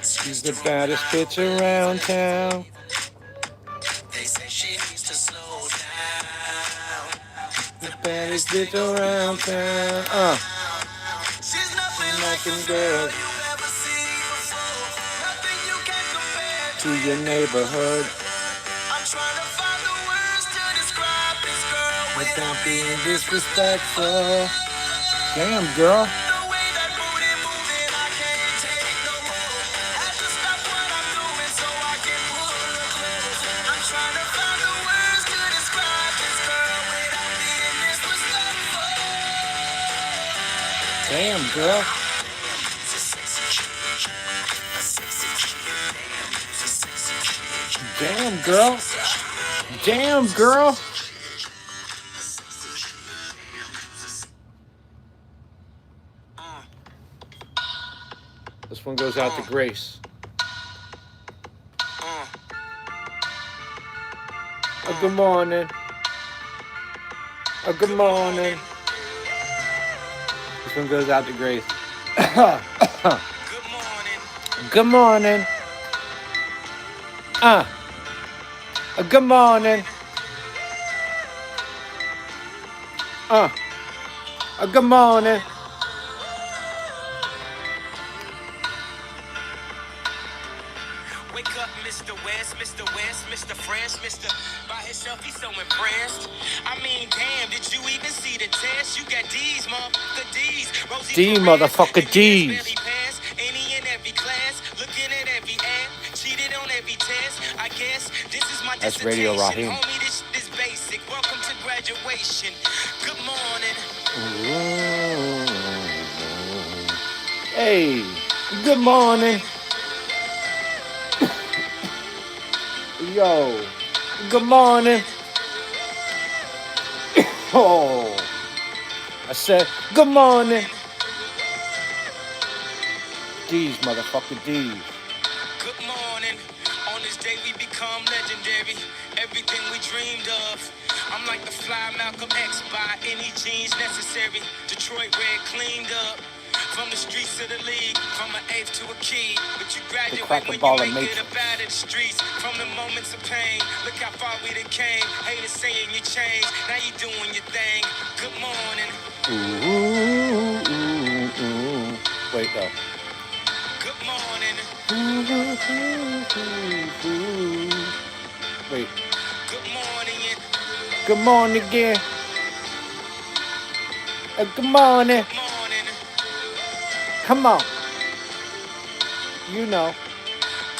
She's the baddest bitch around town. The baddest bitch around town. She's nothing good to your neighborhood. I'm trying to find the words to describe this girl without being disrespectful. Damn, girl. The way that booty moving, I can't take no more. Have to stop what I'm doing so I can pull her close. I'm trying to find the words to describe this girl without being disrespectful. Damn, girl. Damn, girl. Damn, girl. This one goes out to Grace. Good morning. Good morning. This one goes out to Grace. Good morning. Good morning. Good morning. Wake up, Mr. West, Mr. West, Mr. Fresh, Mr. By himself, he's so impressed. I mean, damn, did you even see the test? You got D's, motherfucker, D's. Rosie D, Perez, motherfucker, D's. barely passed, any and every class, looking at every ad, cheated on every test. I guess this is my That's Radio dissertation. Raheem. Homie, this is basic. Welcome to graduation. Good morning. Hey, good morning. Yo, good morning. Oh, I said, good morning. D's, motherfucker, D's. Good morning. On this day we become legendary. Everything we dreamed of. I'm like the fly Malcolm X by any genes necessary. Detroit red cleaned up. From the streets to the league, from an eighth to a key. But you graduate when you make it up out of the streets. From the moments of pain, look how far we done came. Haters saying you changed, now you doing your thing. Good morning. Wait, though. Good morning. Wait. Good morning. Good morning again. Good morning. Good morning. Come on. You know.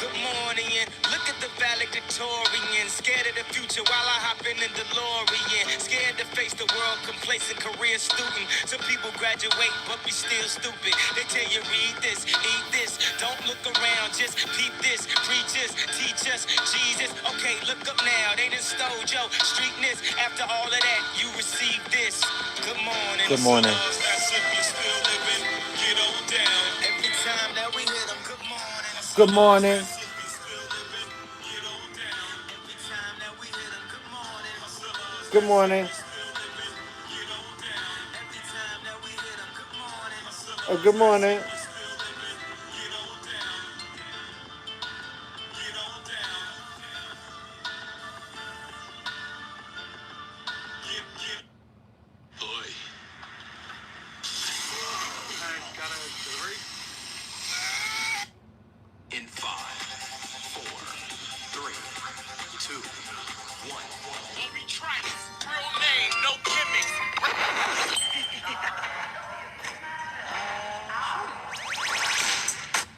Good morning. Look at the valedictorian. Scared of the future while I hop in the DeLorean. Scared to face the world, complacent career student. Some people graduate, but be still stupid. They tell you read this, eat this. Don't look around, just peep this. Preach this, teach us, Jesus. Okay, look up now. They done stole your streetness. After all of that, you receive this. Good morning. Good morning. Every time that we hit them, good morning. Good morning. Good morning. Good morning. In 5, 4, 3, 2, 1. Bobby Trice, real name, no gimmicks.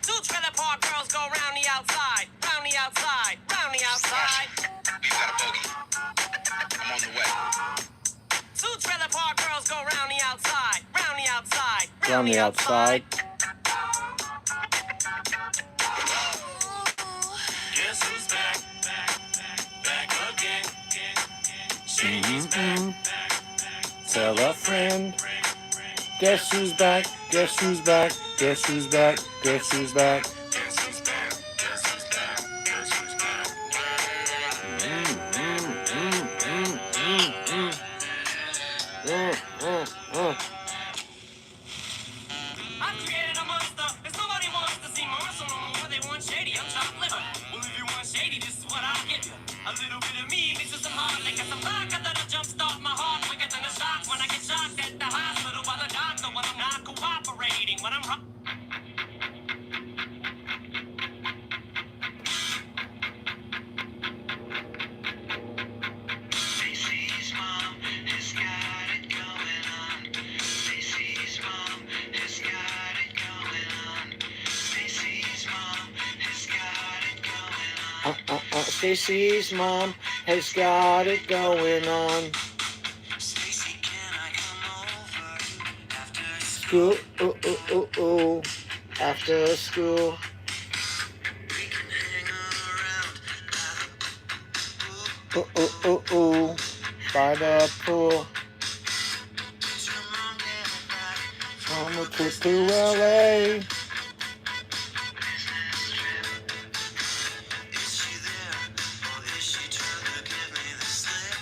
Two trailer park girls go round the outside, round the outside, round the outside. He's got a bogey. I'm on the way. Two trailer park girls go round the outside, round the outside, Round the outside. Guess who's back? Back again. She's back. Tell a friend. Guess who's back? Guess who's back? Guess who's back? Guess who's back? Guess who's back? Guess who's back? Guess who's back? I created a Stacy's mom has got it going on. Stacy's mom has got it going on. Stacy's mom has got it going on. Stacy's mom has got it going on. Stacy, can I come over after School, school? ooh, ooh, ooh, ooh. After school. We can hang around Ooh, ooh, ooh, ooh. By the pool. Did your mom get back On from the a trip to business LA. trip? Is she there or is she trying to give me the slip?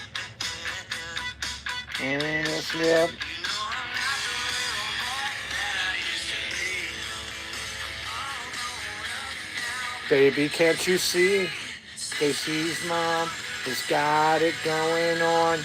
And a slip. You know I'm not the little boy that I used to be. Baby, can't you see? Stacy's mom has got it going on.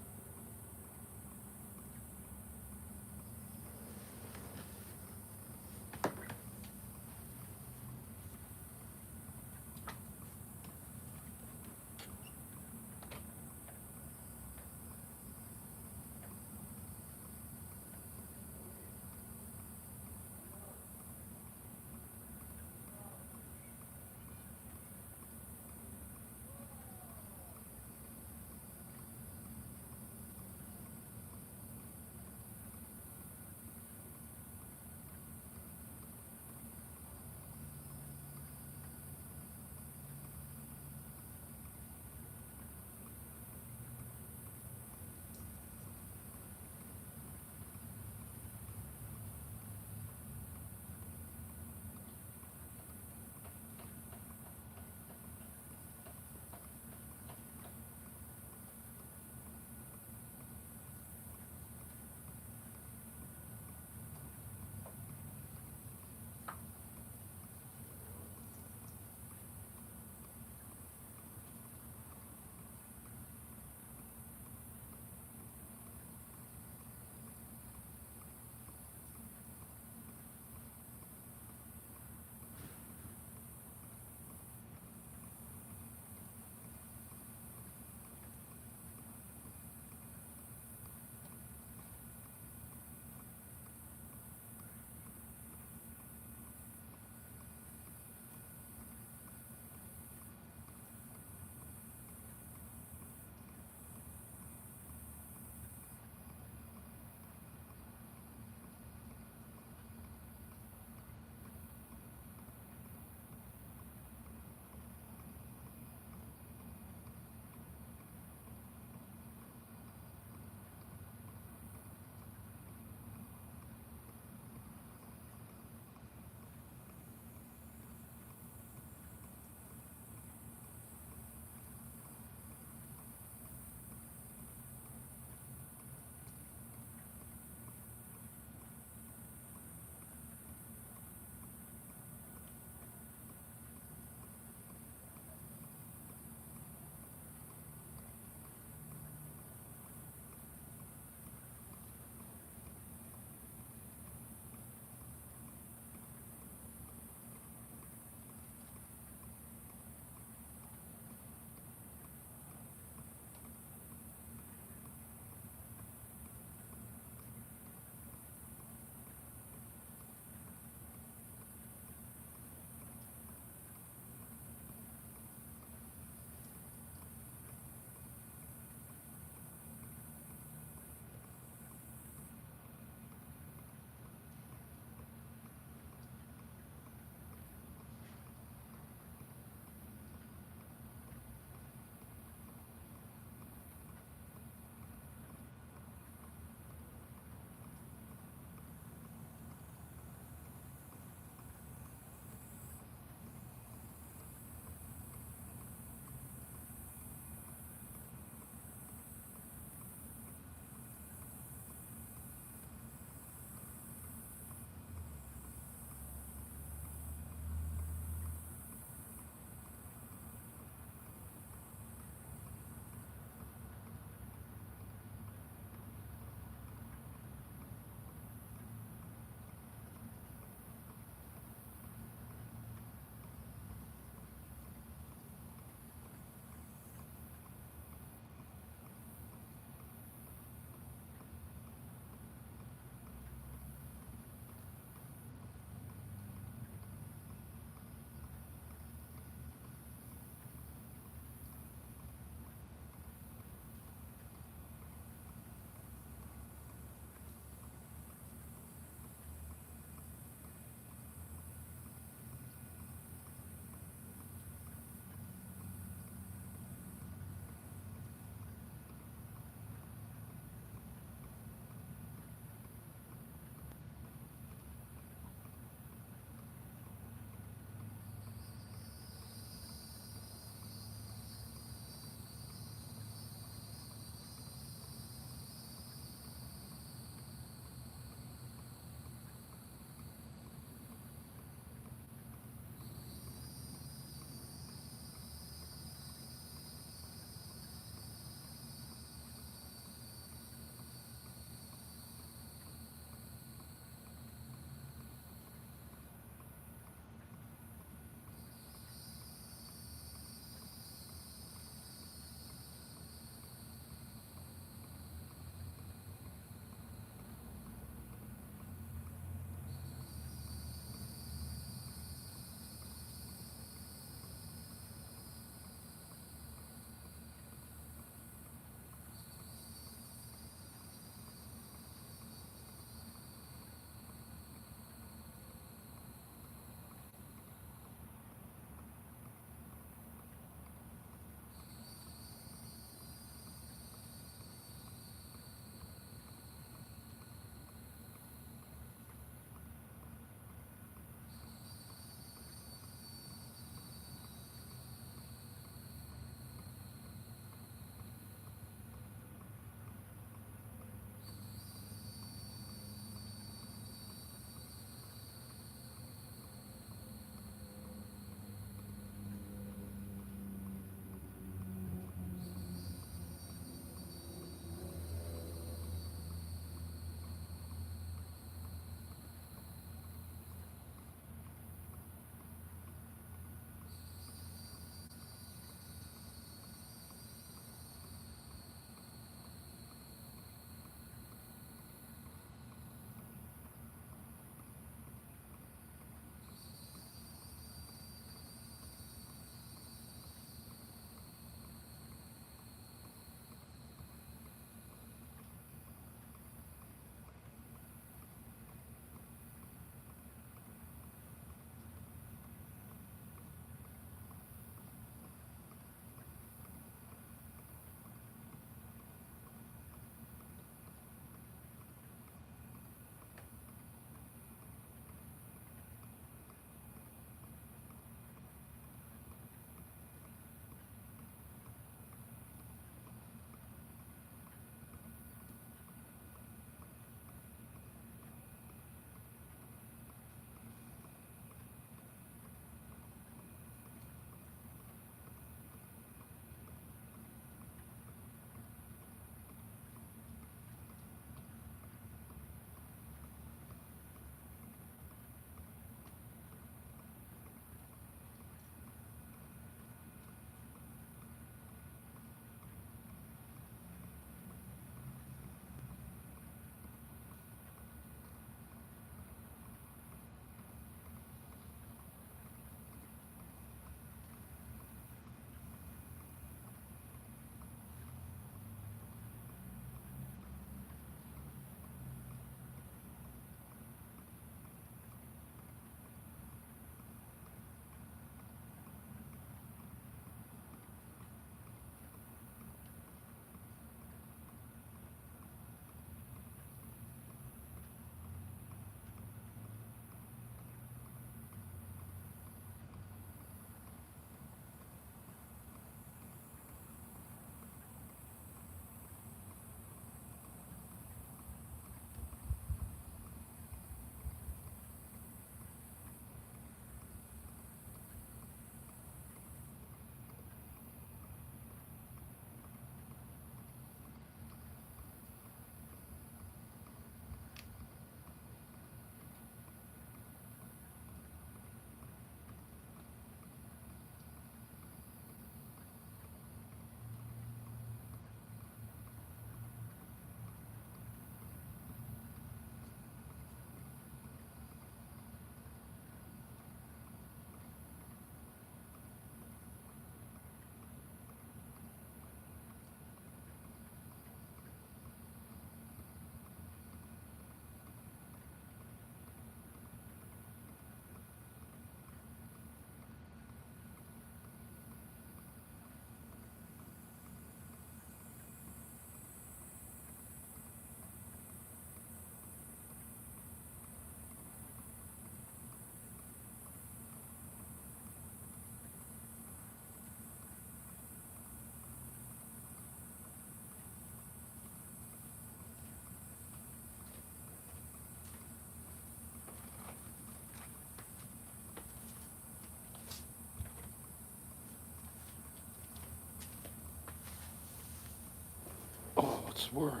word.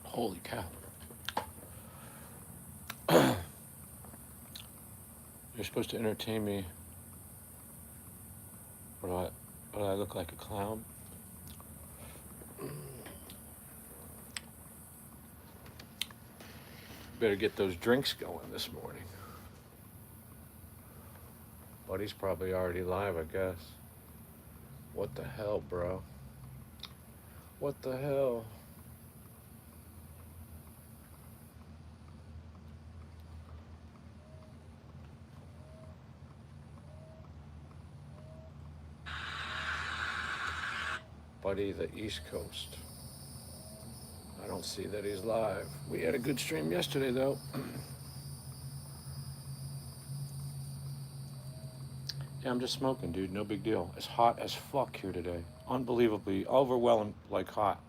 Holy cow. You're supposed to entertain me. What do I look like, a clown? Better get those drinks going this morning. Buddy's probably already live, I guess. What the hell, bro? What the hell? Buddy, the East Coast. I don't see that he's live. We had a good stream yesterday, though. Yeah, I'm just smoking, dude. No big deal. It's hot as fuck here today. Unbelievably, overwhelming, like hot.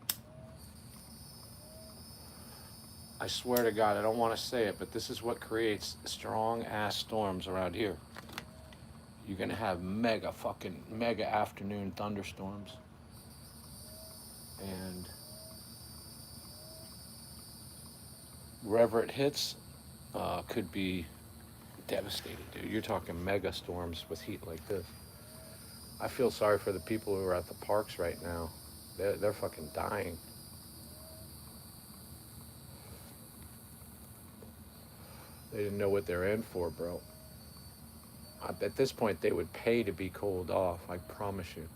I swear to God, I don't want to say it, but this is what creates strong ass storms around here. You're gonna have mega afternoon thunderstorms. And wherever it hits, could be devastating, dude. You're talking mega storms with heat like this. I feel sorry for the people who are at the parks right now. They're fucking dying. They didn't know what they're in for, bro. At this point, they would pay to be cooled off. I promise you.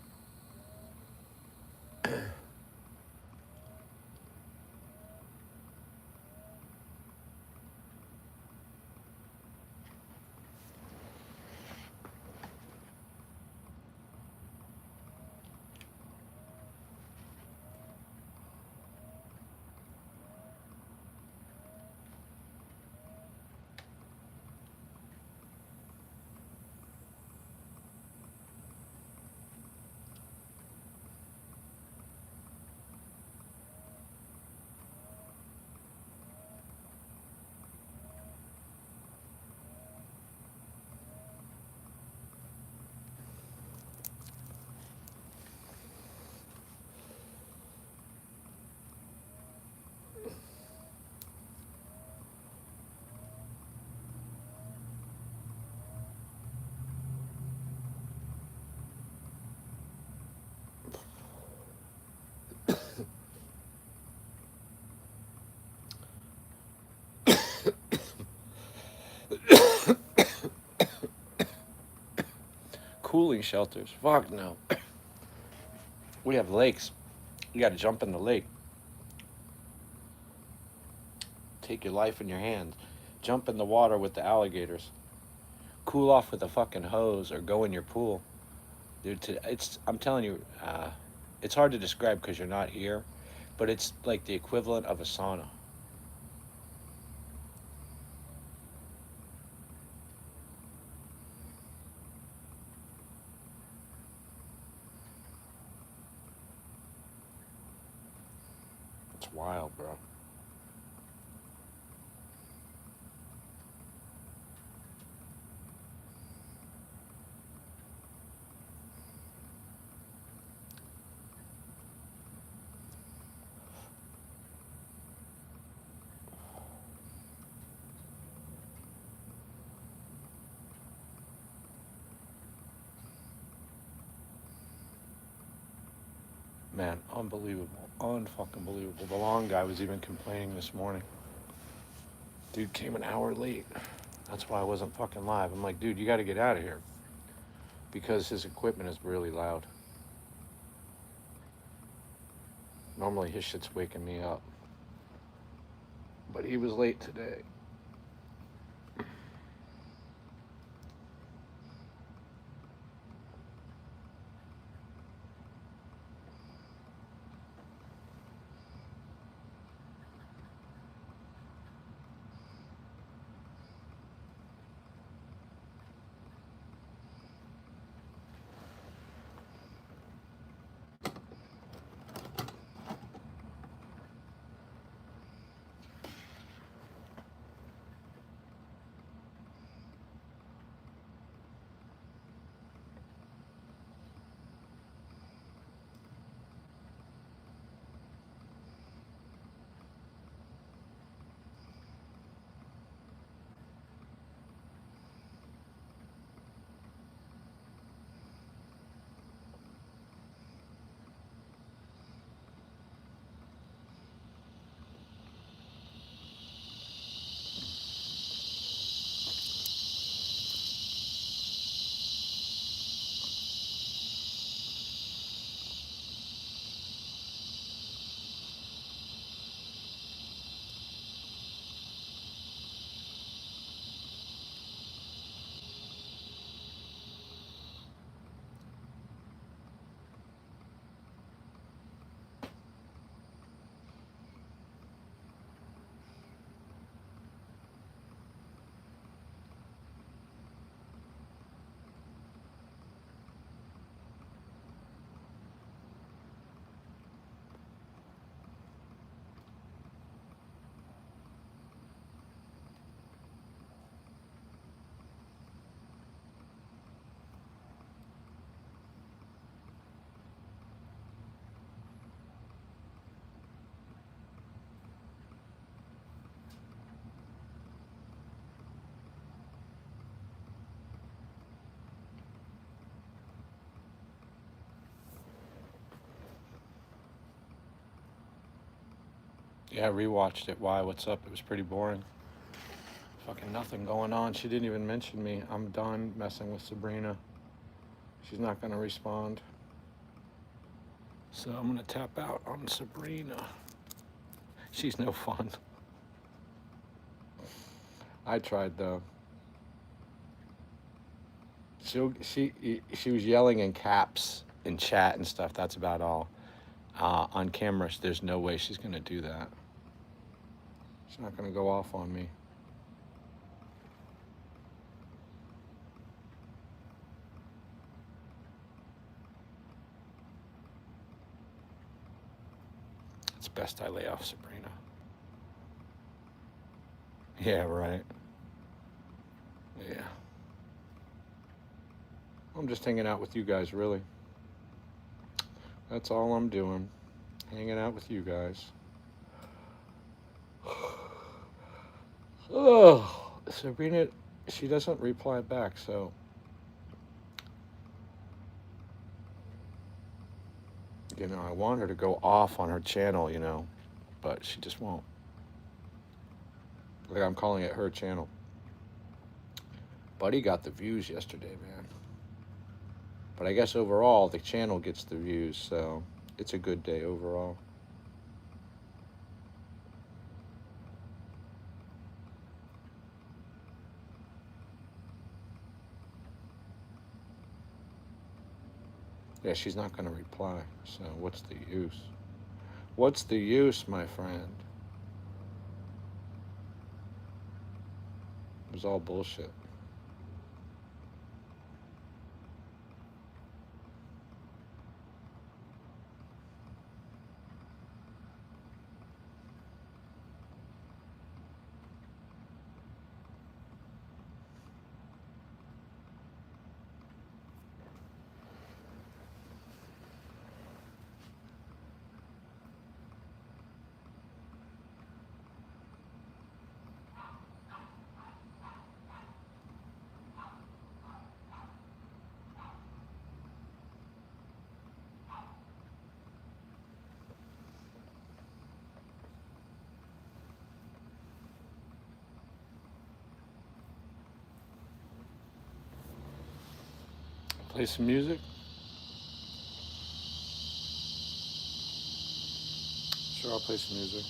Cooling shelters. Fuck no. We have lakes. You got to jump in the lake. Take your life in your hands. Jump in the water with the alligators. Cool off with a fucking hose or go in your pool. Dude, I'm telling you, it's hard to describe because you're not here, but it's like the equivalent of a sauna. It's wild, bro. Man, unbelievable. Unfucking believable. The long guy was even complaining this morning. Dude came an hour late. That's why I wasn't fucking live. I'm like, dude, you got to get out of here. Because his equipment is really loud. Normally his shit's waking me up. But he was late today. Yeah, I rewatched it. Why? What's up? It was pretty boring. Fucking nothing going on. She didn't even mention me. I'm done messing with Sabrina. She's not gonna respond. So I'm gonna tap out on Sabrina. She's no fun. I tried though. She was yelling in caps in chat and stuff. That's about all. On camera, there's no way she's gonna do that. She's not gonna go off on me. It's best I lay off Sabrina. Yeah, right. Yeah. I'm just hanging out with you guys, really. That's all I'm doing. Hanging out with you guys. Oh, Sabrina, she doesn't reply back, so I want her to go off on her channel, but she just won't. Like I'm calling it her channel. Buddy got the views yesterday, man. But I guess overall, the channel gets the views, so it's a good day overall. Yeah, she's not going to reply, so what's the use? What's the use, my friend? It was all bullshit. Play some music? Sure, I'll play some music.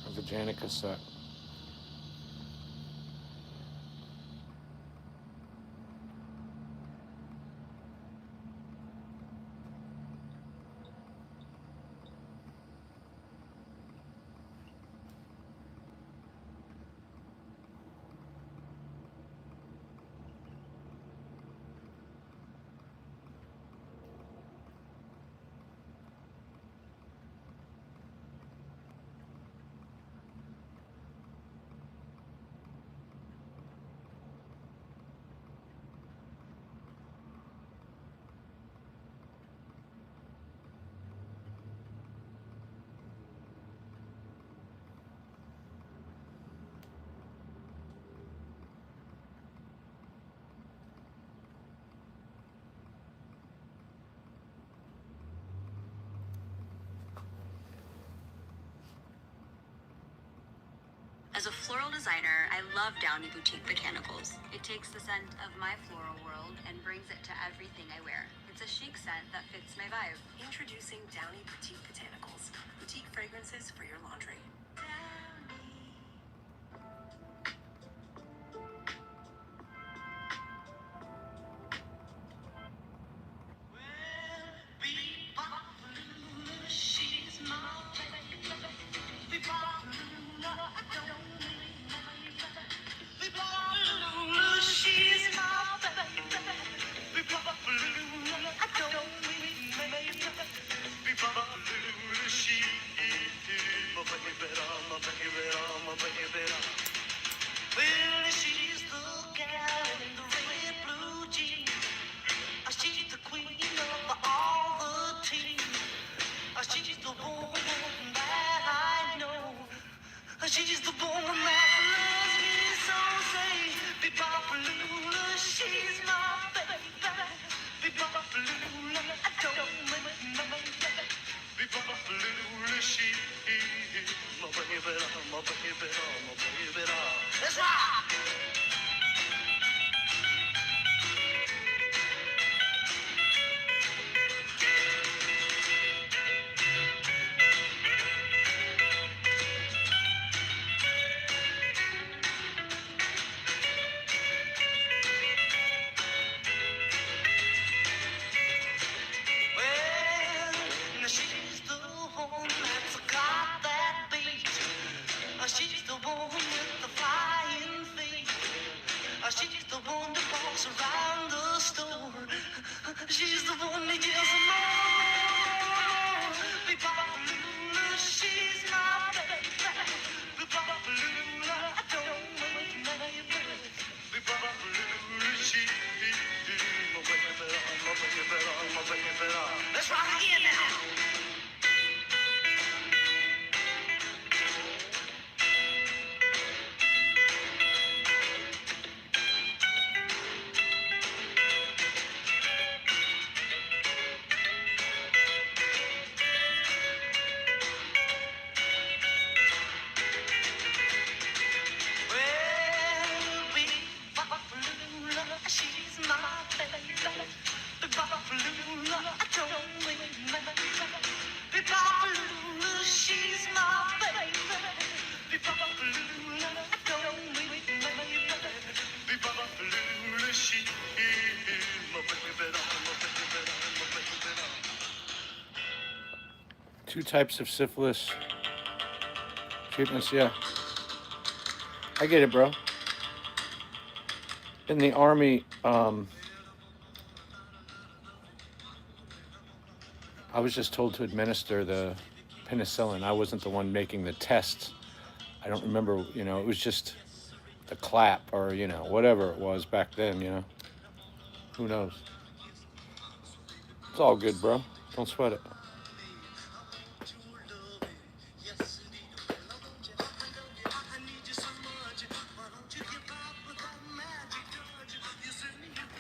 A Vagina cassette. As a floral designer, I love Downy Boutique Botanicals. It takes the scent of my floral world and brings it to everything I wear. It's a chic scent that fits my vibe. Introducing Downy Boutique Botanicals, boutique fragrances for your laundry. Two types of syphilis treatments. Yeah, I get it, bro. In the army, I was just told to administer the penicillin. I wasn't the one making the tests. I don't remember. It was just the clap or whatever it was back then. Who knows? It's all good, bro. Don't sweat it.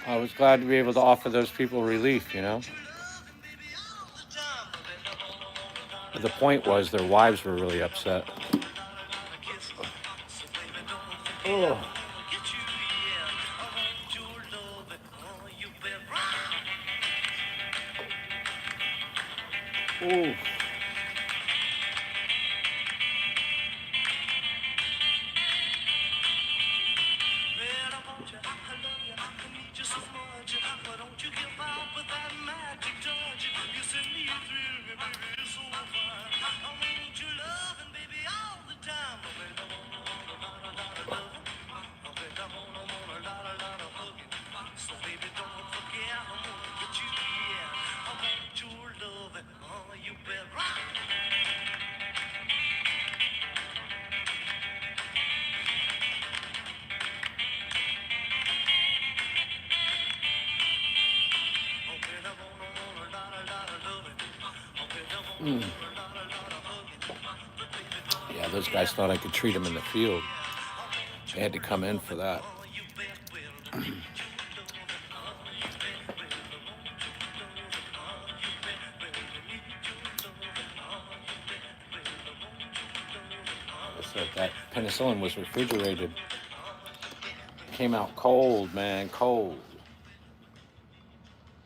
I was glad to be able to offer those people relief. But the point was their wives were really upset. Oh. Ooh. Yeah, those guys thought I could treat them in the field. They had to come in for that. So that penicillin was refrigerated. Came out cold, man, cold.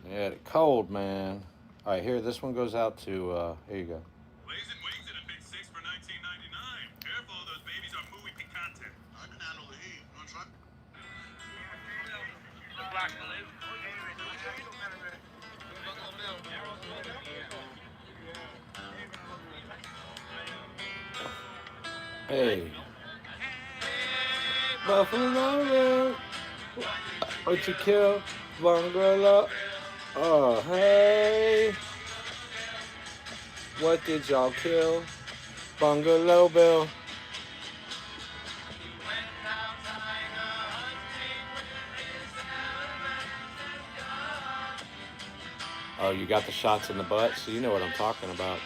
Yeah, cold, man. All right, here, this one goes out to, here you go. Blazing wings in a big six for $19.99. Careful, those babies are muy picante. I can handle the heat. You want to try? The black balloon. Hey. Buffalo Road. What you kill? Bungalow. Oh, hey. What did y'all kill? Bungalow Bill. Oh, you got the shots in the butt, so you know what I'm talking about.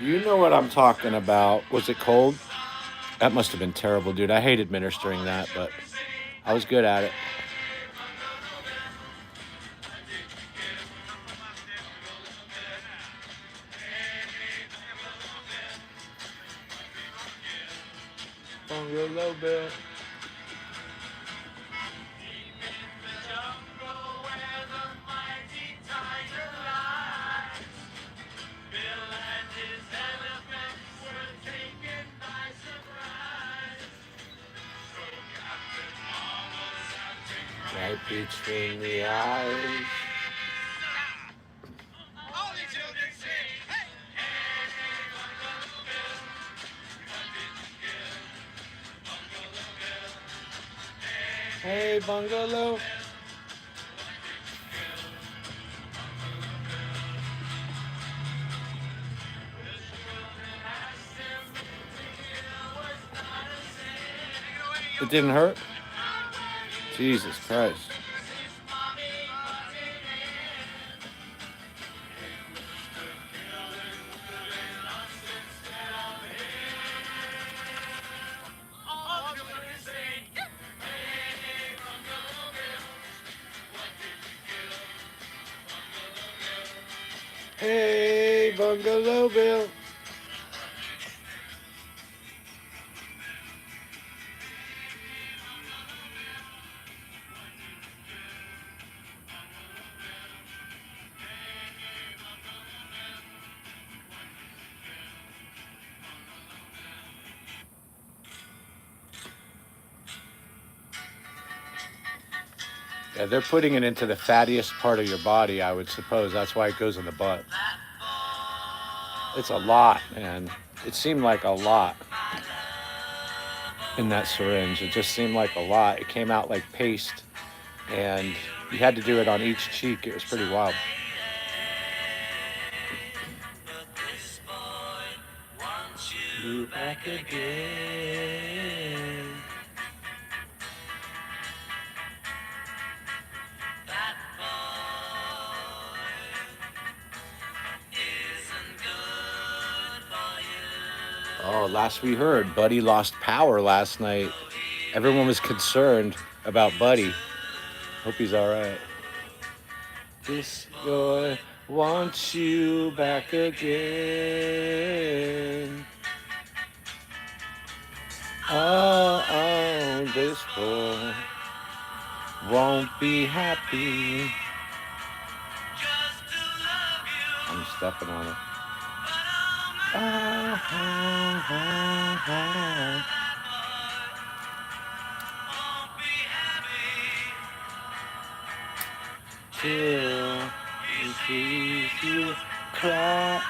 You know what I'm talking about. Was it cold? That must have been terrible, dude. I hate administering that, but I was good at it. Bungalow Bill. Right between the eyes. Hey, Bungalow. It didn't hurt? Jesus Christ. Hey, Bungalow Bill. Yeah, they're putting it into the fattiest part of your body, I would suppose. That's why it goes in the butt. It's a lot, man. It seemed like a lot in that syringe. It just seemed like a lot. It came out like paste, and you had to do it on each cheek. It was pretty wild. You back again. Oh, last we heard, Buddy lost power last night. Everyone was concerned about Buddy. Hope he's all right. This boy wants you back again. Oh, this boy won't be happy. I'm stepping on it. Till he sees you cry.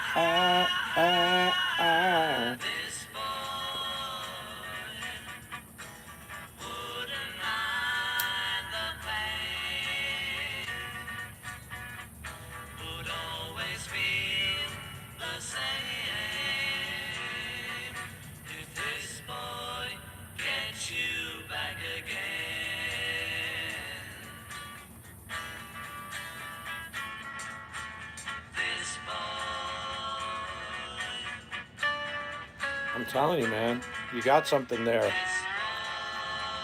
I'm telling you, man, you got something there.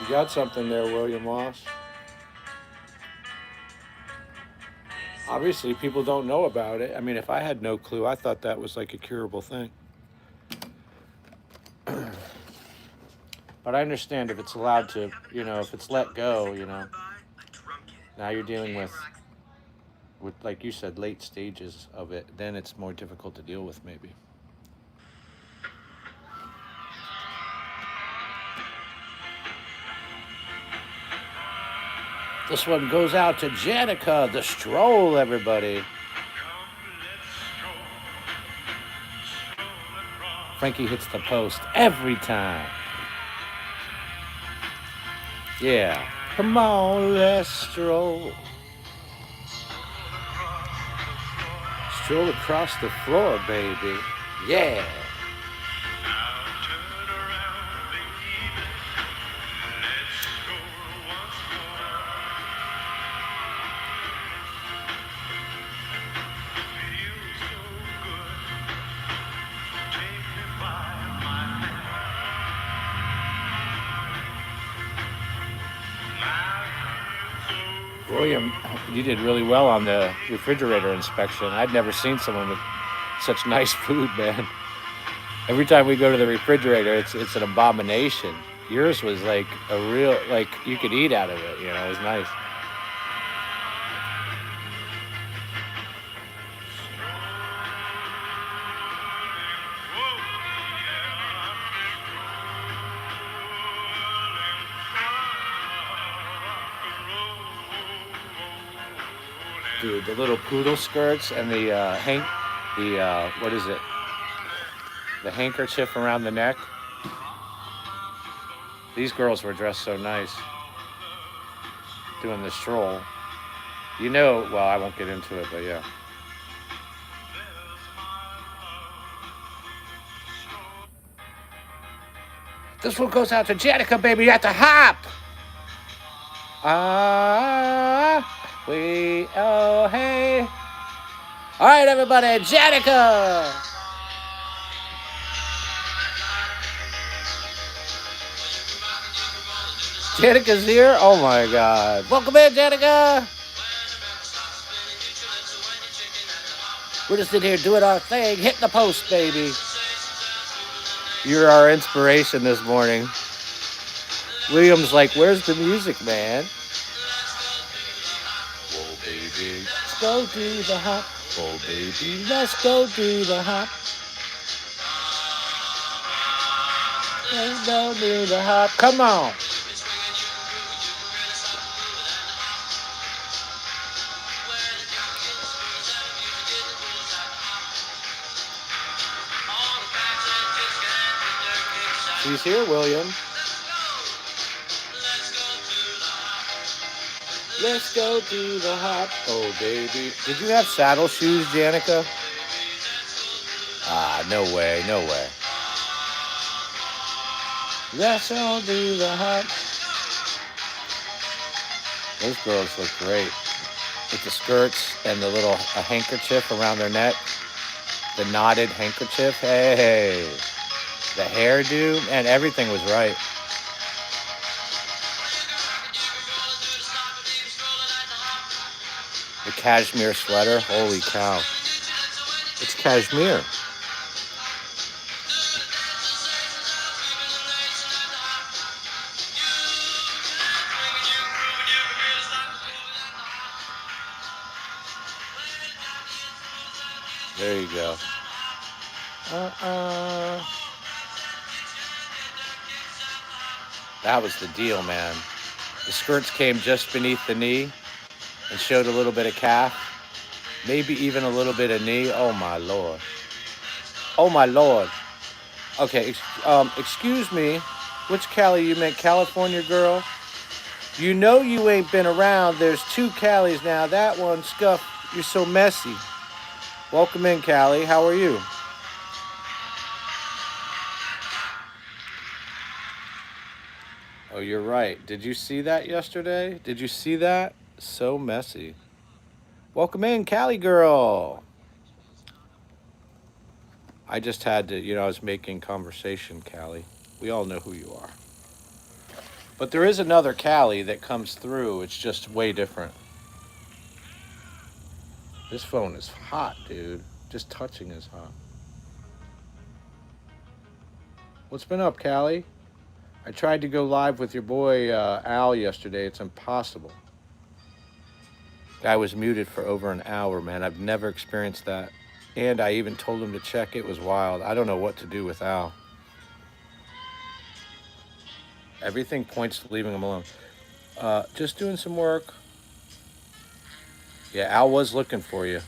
You got something there, William Moss. Obviously, people don't know about it. I mean, if I had no clue, I thought that was like a curable thing. But I understand if it's allowed to, if it's let go, now you're dealing with, like you said, late stages of it, then it's more difficult to deal with, maybe. This one goes out to Janica, the stroll, everybody. Frankie hits the post every time. Yeah. Come on, let's stroll. Stroll across the floor, baby. Yeah. William, you did really well on the refrigerator inspection. I'd never seen someone with such nice food, man. Every time we go to the refrigerator, it's an abomination. Yours was like a real, like you could eat out of it, it was nice. Dude, the little poodle skirts and the what is it? The handkerchief around the neck. These girls were dressed so nice. Doing the stroll. Well, I won't get into it, but yeah. This one goes out to Janica, baby, at the hop. Oh, hey. All right, everybody, Janica. Janica's here? Oh, my God. Welcome in, Janica. We're just in here doing our thing, hitting the post, baby. You're our inspiration this morning. William's like, where's the music, man? Whoa, baby, let's go do the hop. Whoa, baby, let's go do the hop. Let's go do the hop. Come on. She's here, William. Let's go to the hop. Oh, baby. Did you have saddle shoes, Janica? Ah, no way, no way. Let's all do the hop. Those girls look great. With the skirts and the little handkerchief around their neck. The knotted handkerchief. Hey. The hairdo. And everything was right. The cashmere sweater. Holy cow. It's cashmere. There you go. That was the deal, man. The skirts came just beneath the knee and showed a little bit of calf. Maybe even a little bit of knee. Oh, my Lord. Oh, my Lord. Okay, excuse me. Which Cali you meant? California girl? You know you ain't been around. There's two Callies now. That one, Scuff, you're so messy. Welcome in, Callie. How are you? Oh, you're right. Did you see that yesterday? Did you see that? So messy. Welcome in, Callie girl. I just had to, I was making conversation, Callie. We all know who you are. But there is another Callie that comes through. It's just way different. This phone is hot, dude. Just touching is hot. What's been up, Callie? I tried to go live with your boy Al yesterday. It's impossible. Guy was muted for over an hour, man. I've never experienced that. And I even told him to check. It was wild. I don't know what to do with Al. Everything points to leaving him alone. Just doing some work. Yeah, Al was looking for you.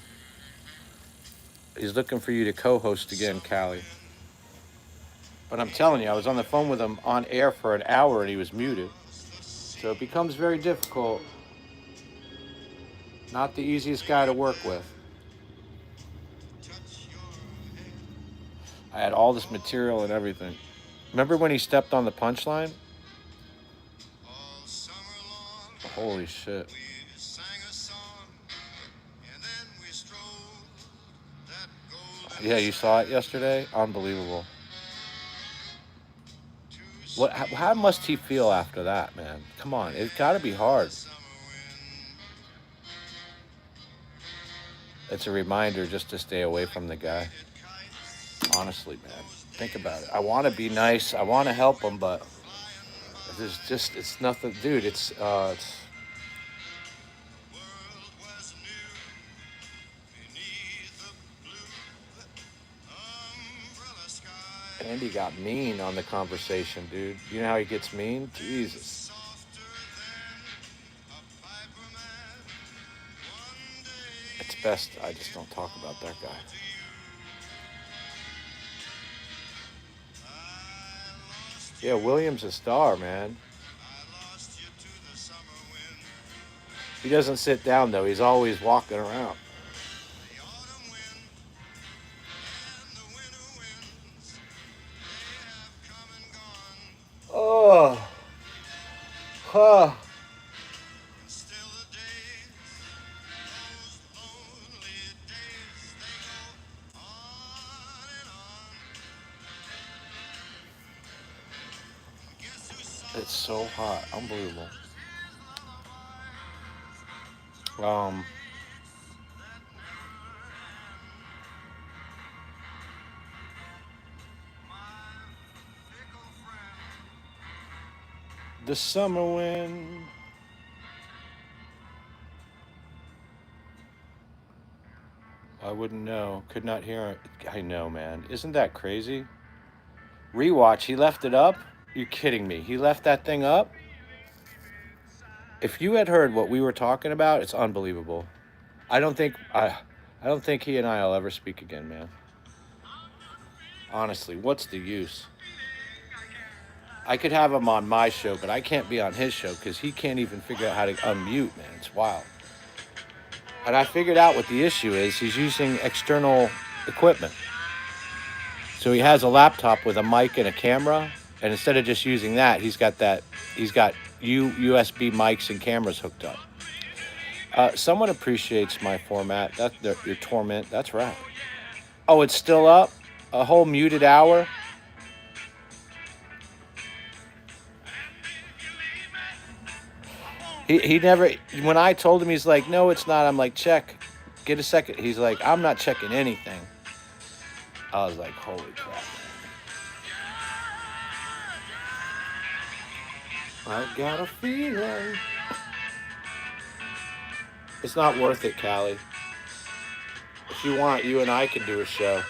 He's looking for you to co-host again, Callie. But I'm telling you, I was on the phone with him on air for an hour and he was muted. So it becomes very difficult. Not the easiest guy to work with. I had all this material and everything. Remember when he stepped on the punchline? Holy shit. Yeah, you saw it yesterday? Unbelievable. How must he feel after that, man? Come on, it's got to be hard. It's a reminder just to stay away from the guy. Honestly, man. Think about it. I want to be nice. I want to help him, but it's nothing. Dude, it's Andy got mean on the conversation, dude. You know how he gets mean? Jesus. It's best I just don't talk about that guy. Yeah, William's a star, man. He doesn't sit down, though. He's always walking around. Oh. Huh. It's so hot. Unbelievable. The summer wind. I wouldn't know. Could not hear it. I know, man. Isn't that crazy? Rewatch. He left it up? You're kidding me. He left that thing up? If you had heard what we were talking about, it's unbelievable. I don't think he and I will ever speak again, man. Honestly, what's the use? I could have him on my show, but I can't be on his show because he can't even figure out how to unmute, man. It's wild. And I figured out what the issue is. He's using external equipment. So he has a laptop with a mic and a camera, and instead of just using that, he's got USB mics and cameras hooked up. Someone appreciates my format. That's your torment. That's right. Oh, it's still up? A whole muted hour? He never, when I told him, he's like, no, it's not. I'm like, check. Get a second. He's like, I'm not checking anything. I was like, holy crap. I got a feeling. It's not worth it, Callie. If you want, you and I can do a show.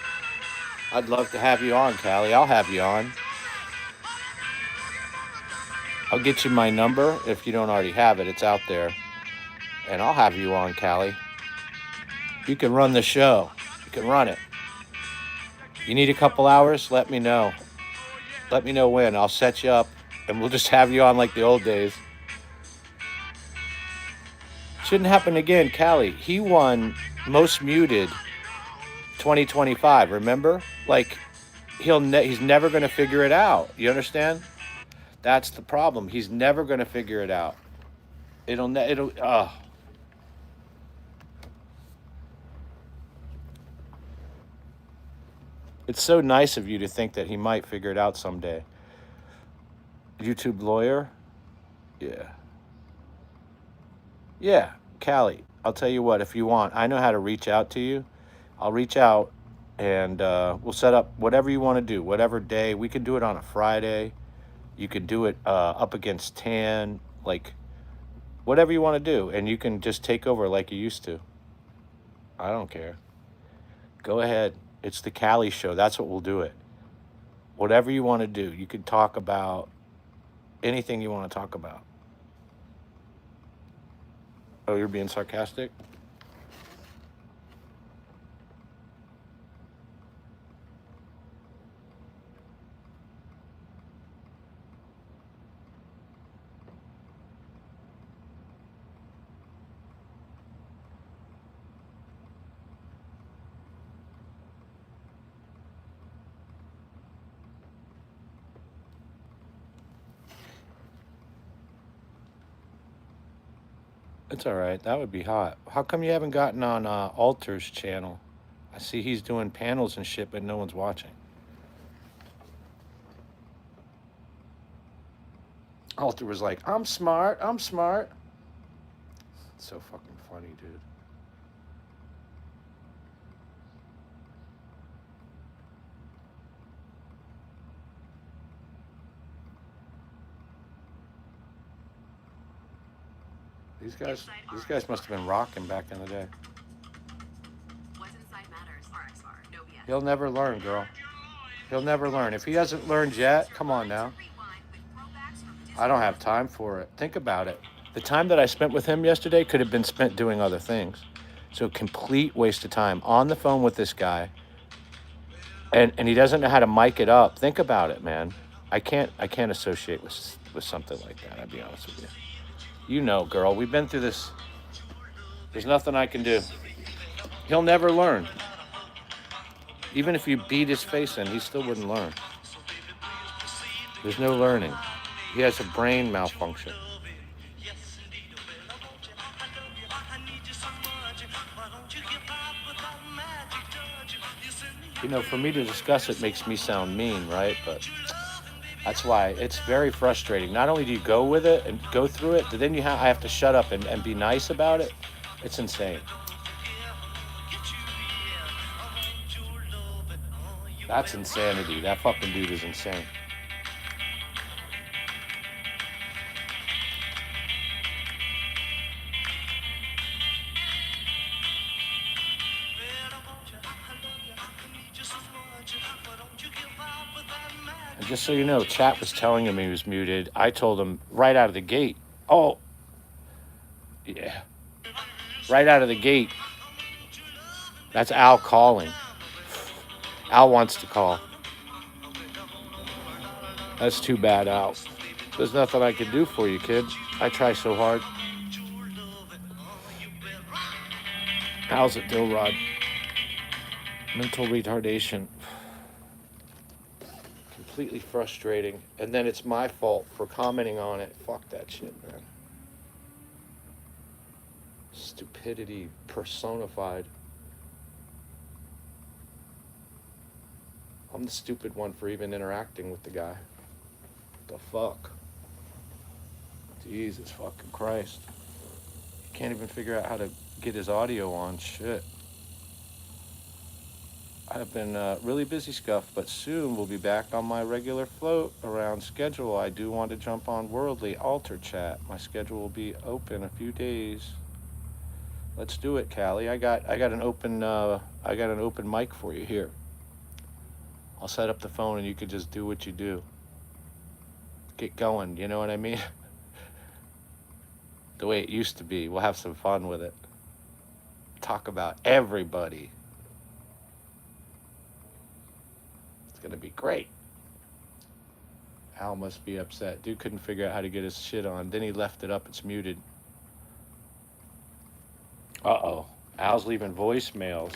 I'd love to have you on, Callie. I'll have you on. I'll get you my number if you don't already have it. It's out there. And I'll have you on, Callie. You can run the show. You can run it. You need a couple hours? Let me know. Let me know when. I'll set you up, and we'll just have you on like the old days. Shouldn't happen again, Callie. He won most muted 2025. Remember? Like he's never going to figure it out. You understand? That's the problem. He's never going to figure it out. It's so nice of you to think that he might figure it out someday. YouTube lawyer? Yeah. Yeah, Callie, I'll tell you what, if you want, I know how to reach out to you. I'll reach out and we'll set up whatever you want to do, whatever day. We can do it on a Friday. You could do it up against Tan, like whatever you want to do. And you can just take over like you used to. I don't care. Go ahead. It's the Callie show. That's what we'll do it. Whatever you want to do. You can talk about anything you want to talk about. Oh, you're being sarcastic? It's all right. That would be hot. How come you haven't gotten on Alter's channel? I see he's doing panels and shit, but no one's watching. Alter was like, I'm smart. I'm smart. It's so fucking funny, dude. These guys must have been rocking back in the day. What's inside matters. RXR. No BS. He'll never learn, girl. He'll never learn. If he hasn't learned yet, come on now. I don't have time for it. Think about it. The time that I spent with him yesterday could have been spent doing other things. So complete waste of time on the phone with this guy. And he doesn't know how to mic it up. Think about it, man. I can't associate with something like that, I'll be honest with you. You know, girl, we've been through this. There's nothing I can do. He'll never learn. Even if you beat his face in, he still wouldn't learn. There's no learning. He has a brain malfunction. You know, for me to discuss it makes me sound mean, right? But that's why it's very frustrating. Not only do you go with it and go through it, but then I have to shut up and be nice about it. It's insane. That's insanity. That fucking dude is insane. And just so you know, chat was telling him he was muted. I told him right out of the gate. Oh, yeah. Right out of the gate. That's Al calling. Al wants to call. That's too bad, Al. There's nothing I can do for you, kid. I try so hard. Al's a dill rod. Mental retardation. Completely frustrating. And then it's my fault for commenting on it. Fuck that shit, man. Stupidity personified. I'm the stupid one for even interacting with the guy. The fuck? Jesus fucking Christ. Can't even figure out how to get his audio on. Shit. I've been really busy, Scuff, but soon we'll be back on my regular float around schedule. I do want to jump on Worldly Alter Chat. My schedule will be open a few days. Let's do it, Callie. I got an open mic for you here. I'll set up the phone and you can just do what you do. Get going, you know what I mean? The way it used to be. We'll have some fun with it. Talk about everybody. It's gonna be great. Al must be upset. Dude couldn't figure out how to get his shit on. Then he left it up. It's muted. Uh-oh. Al's leaving voicemails.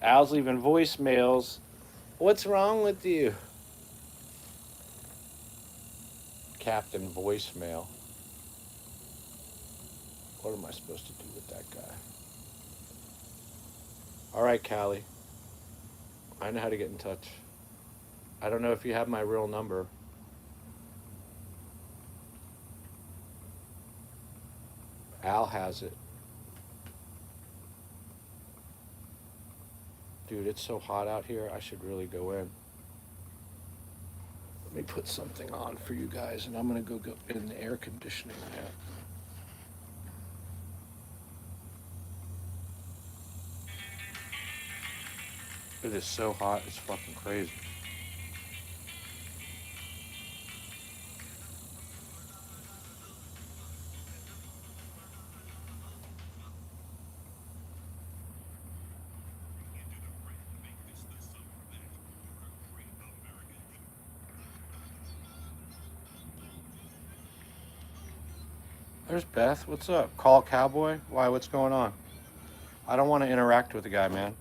Al's leaving voicemails. What's wrong with you? Captain Voicemail. What am I supposed to do with that guy? All right, Callie. I know how to get in touch. I don't know if you have my real number. Al has it. Dude, it's so hot out here. I should really go in. Let me put something on for you guys, and I'm going to go in the air conditioning now. It is so hot, it's fucking crazy. There's Beth. What's up? Call Cowboy? Why? What's going on? I don't want to interact with the guy, man.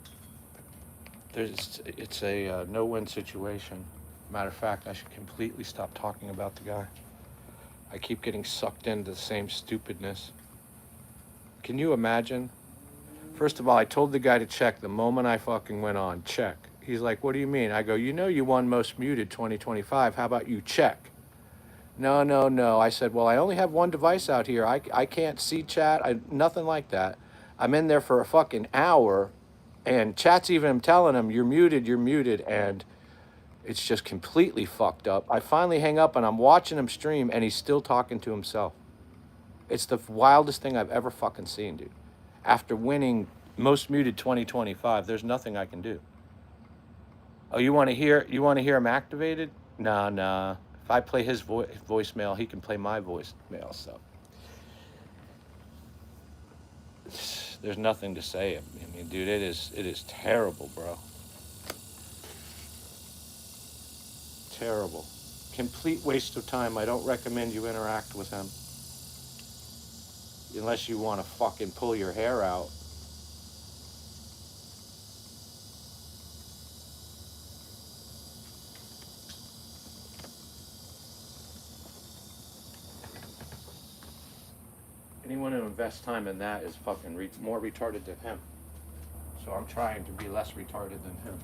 It's a no-win situation. Matter of fact, I should completely stop talking about the guy. I keep getting sucked into the same stupidness. Can you imagine? First of all, I told the guy to check the moment I fucking went on. Check. He's like, what do you mean? I go, you know you won Most Muted 2025. How about you check? No. I said, well, I only have one device out here. I can't see chat. Nothing like that. I'm in there for a fucking hour, and chat's even telling him, you're muted, and it's just completely fucked up. I finally hang up, and I'm watching him stream, and he's still talking to himself. It's the wildest thing I've ever fucking seen, dude. After winning Most Muted 2025, there's nothing I can do. Oh, you want to hear him activated? Nah. If I play his voicemail, he can play my voicemail. So there's nothing to say. I mean, dude, it is terrible, bro. Terrible. Complete waste of time. I don't recommend you interact with him unless you want to fucking pull your hair out. Anyone who invests time in that is fucking more retarded than him. So I'm trying to be less retarded than him.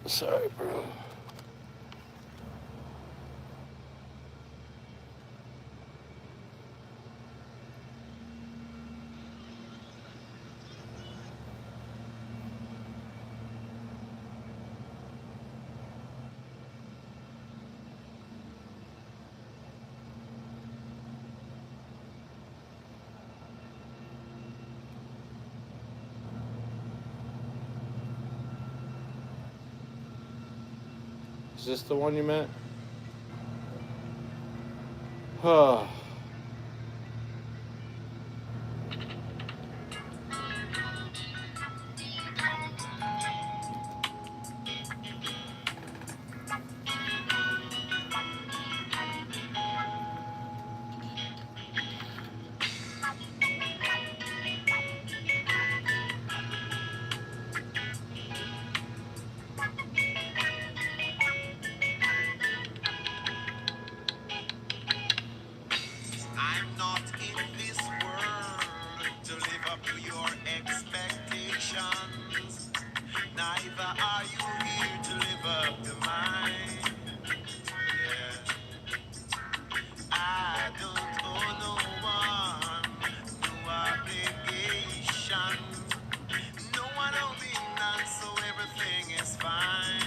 Sorry, bro. Is this the one you meant? Oh. I'm not in this world to live up to your expectations. Neither are you here to live up to mine. Yeah. I don't owe no one no obligation. No one owes me none, so everything is fine,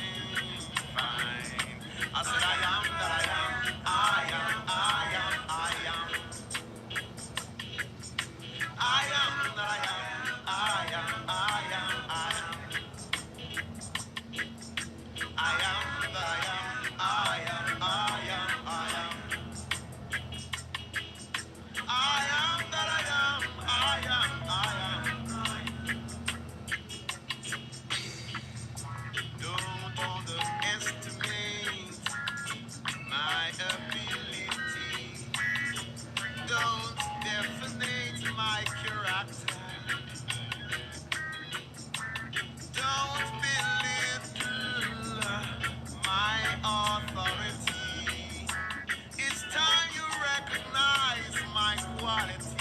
fine. I said I am that I am, I am, I am, I am. I am that I am, I am, I am, I am. I am that I am, I am, I am, I am. I am that I am, I am, I am. Don't underestimate my ability. Don't definite my character. Don't belittle my authority. It's time you recognize my quality.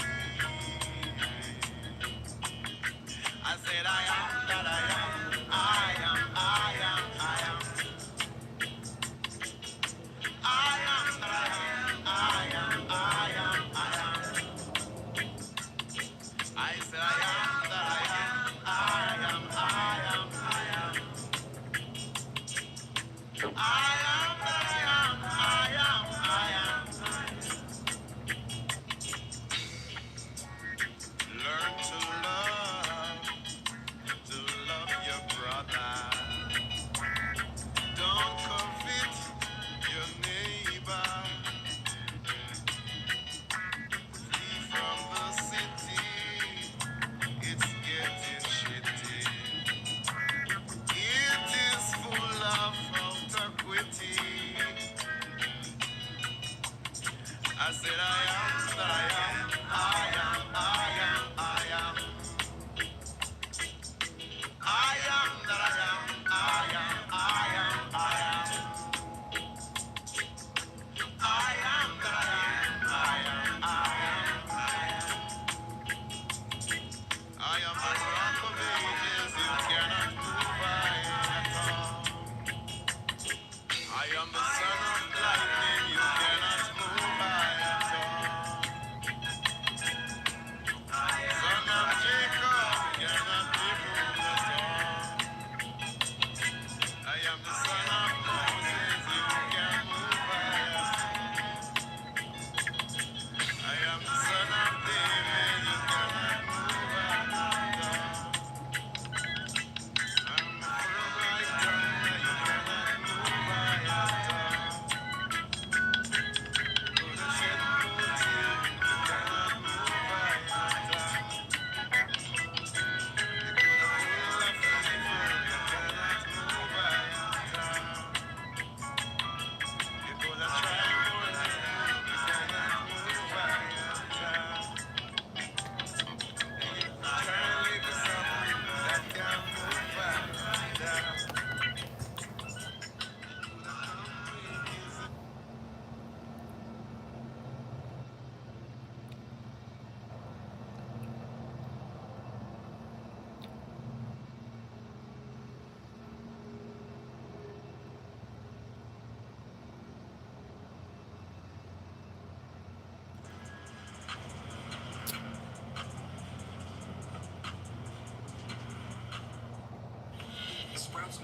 I said I am that I am. I am, I am, I am. I am that I am. I am, I am, I am. I said I am that I am. I am, I am, I am. I am that I am. I am, I am. Learn to love your brother.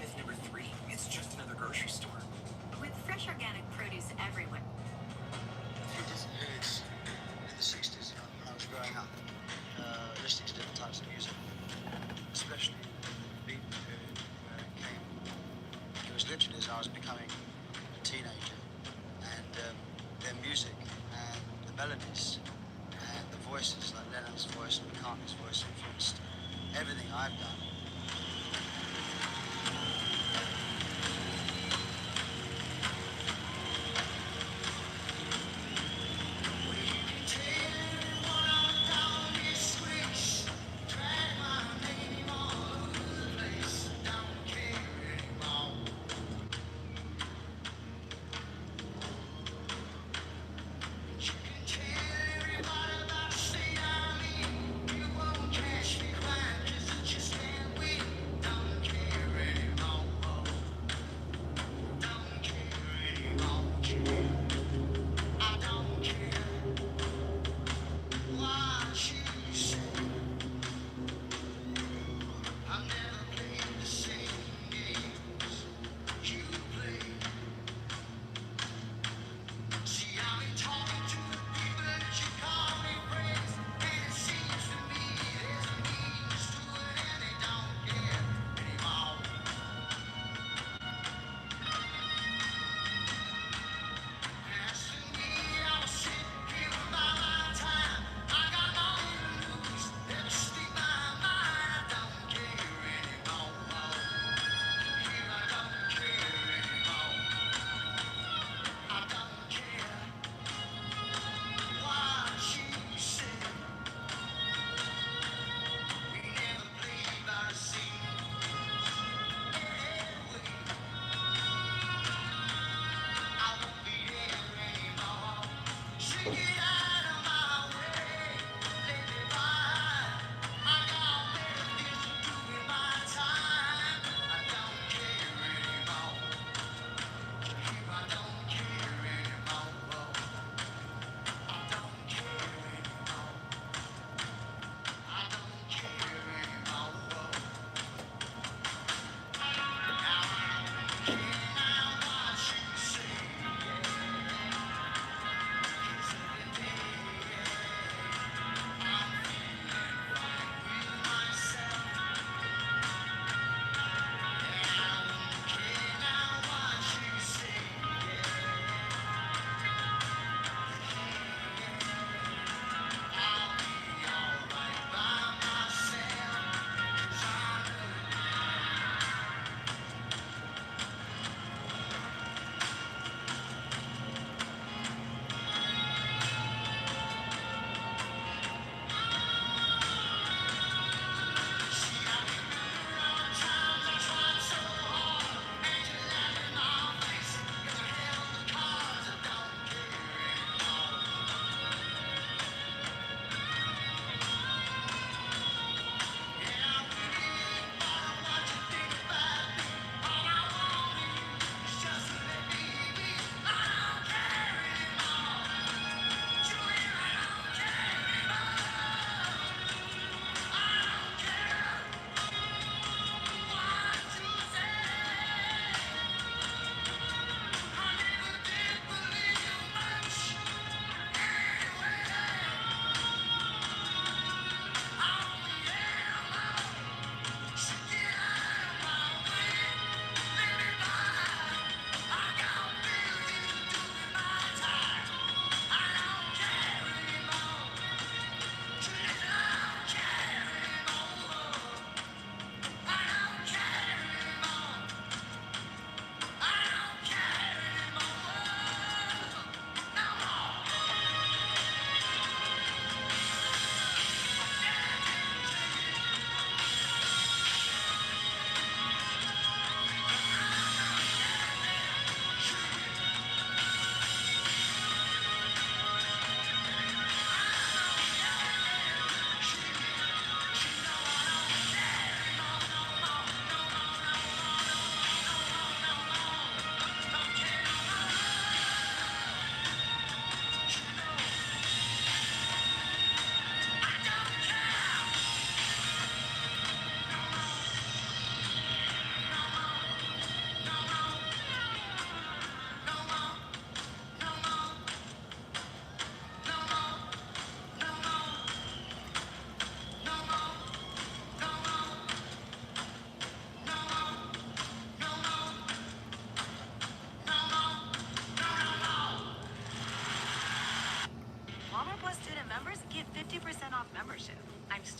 Myth number 3, it's just another grocery store. With fresh organic produce everywhere. It's in the 60s when I was growing up, listening to different types of music, especially the beat period where it came. It was literally as I was becoming a teenager, and their music and the melodies and the voices, like Lennon's voice and McCartney's voice, influenced everything I've done.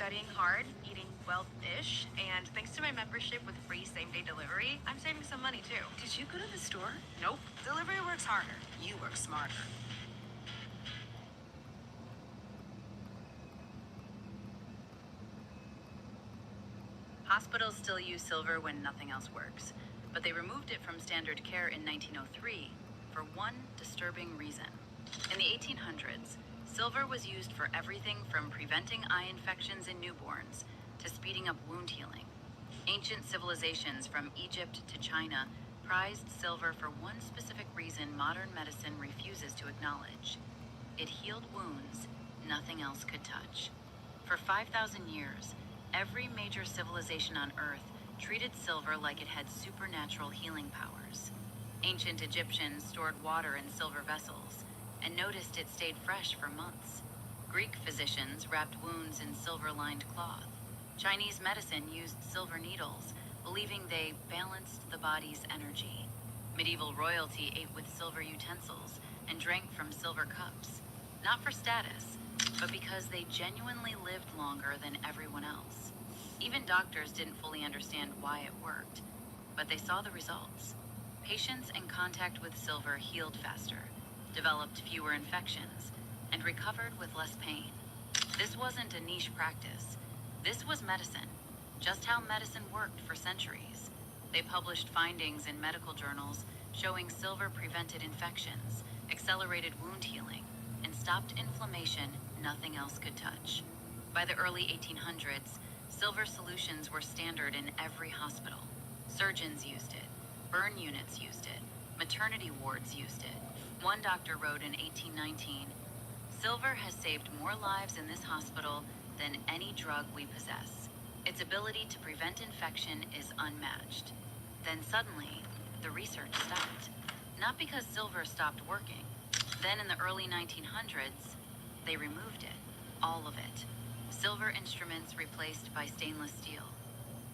studying hard, eating well-ish, and thanks to my membership with free same-day delivery, I'm saving some money too. Did you go to the store? Nope. Delivery works harder. You work smarter. Hospitals still use silver when nothing else works, but they removed it from standard care in 1903 for one disturbing reason. In the 1800s, silver was used for everything from preventing eye infections in newborns to speeding up wound healing. Ancient civilizations from Egypt to China prized silver for one specific reason modern medicine refuses to acknowledge. It healed wounds nothing else could touch. For 5,000 years, every major civilization on Earth treated silver like it had supernatural healing powers. Ancient Egyptians stored water in silver vessels and noticed it stayed fresh for months. Greek physicians wrapped wounds in silver-lined cloth. Chinese medicine used silver needles, believing they balanced the body's energy. Medieval royalty ate with silver utensils and drank from silver cups, not for status, but because they genuinely lived longer than everyone else. Even doctors didn't fully understand why it worked, but they saw the results. Patients in contact with silver healed faster, developed fewer infections, and recovered with less pain. This wasn't a niche practice. This was medicine, just how medicine worked for centuries. They published findings in medical journals showing silver prevented infections, accelerated wound healing, and stopped inflammation nothing else could touch. By the early 1800s, silver solutions were standard in every hospital. Surgeons used it, burn units used it, maternity wards used it. One doctor wrote in 1819, "Silver has saved more lives in this hospital than any drug we possess. Its ability to prevent infection is unmatched." Then suddenly, the research stopped. Not because silver stopped working. Then in the early 1900s, they removed it, all of it. Silver instruments replaced by stainless steel.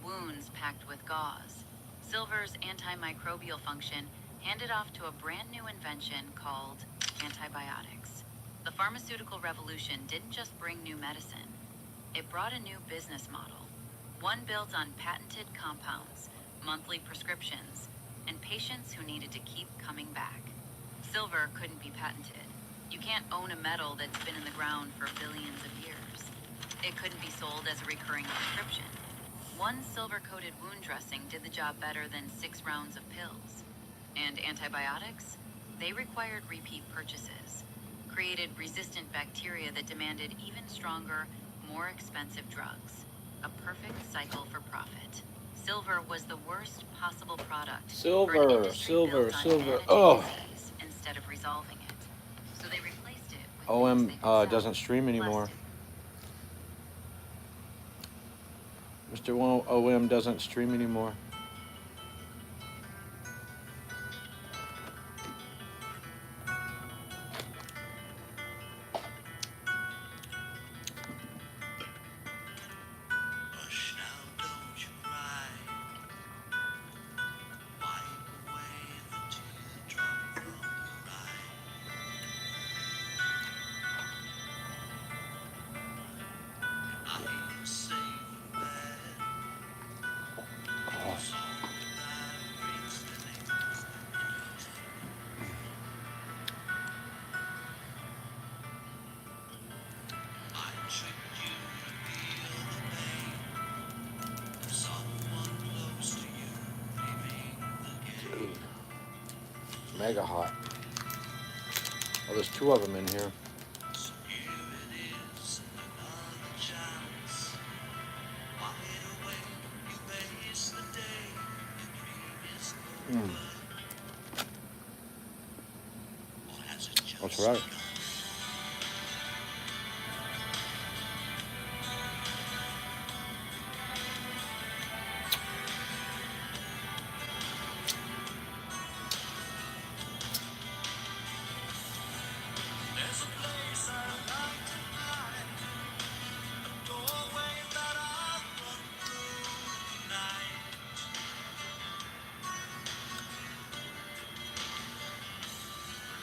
Wounds packed with gauze. Silver's antimicrobial function handed off to a brand new invention called antibiotics. The pharmaceutical revolution didn't just bring new medicine, it brought a new business model. One built on patented compounds, monthly prescriptions, and patients who needed to keep coming back. Silver couldn't be patented. You can't own a metal that's been in the ground for billions of years. It couldn't be sold as a recurring prescription. One silver-coated wound dressing did the job better than 6 rounds of pills. And antibiotics? They required repeat purchases, created resistant bacteria that demanded even stronger, more expensive drugs. A perfect cycle for profit. Silver was the worst possible product for an Silver, industry silver, built on silver. managing Oh, disease instead of resolving it. So they replaced it with things OM they could sell. doesn't stream anymore. Mr. OM doesn't stream anymore. Hush now, don't you cry. Wipe away the teardrop from your eye. I am safe in bed. It's all that breaks the names. I tricked you to feel the pain of someone close to you leaving the game. Dude, mega hot. Oh, there's 2 of them in here. So here it is, another chance. Wide awake, you face the day. Your dream is over. Or has it That's just right. begun? There's a place I like to hide, a doorway that I'll run through tonight.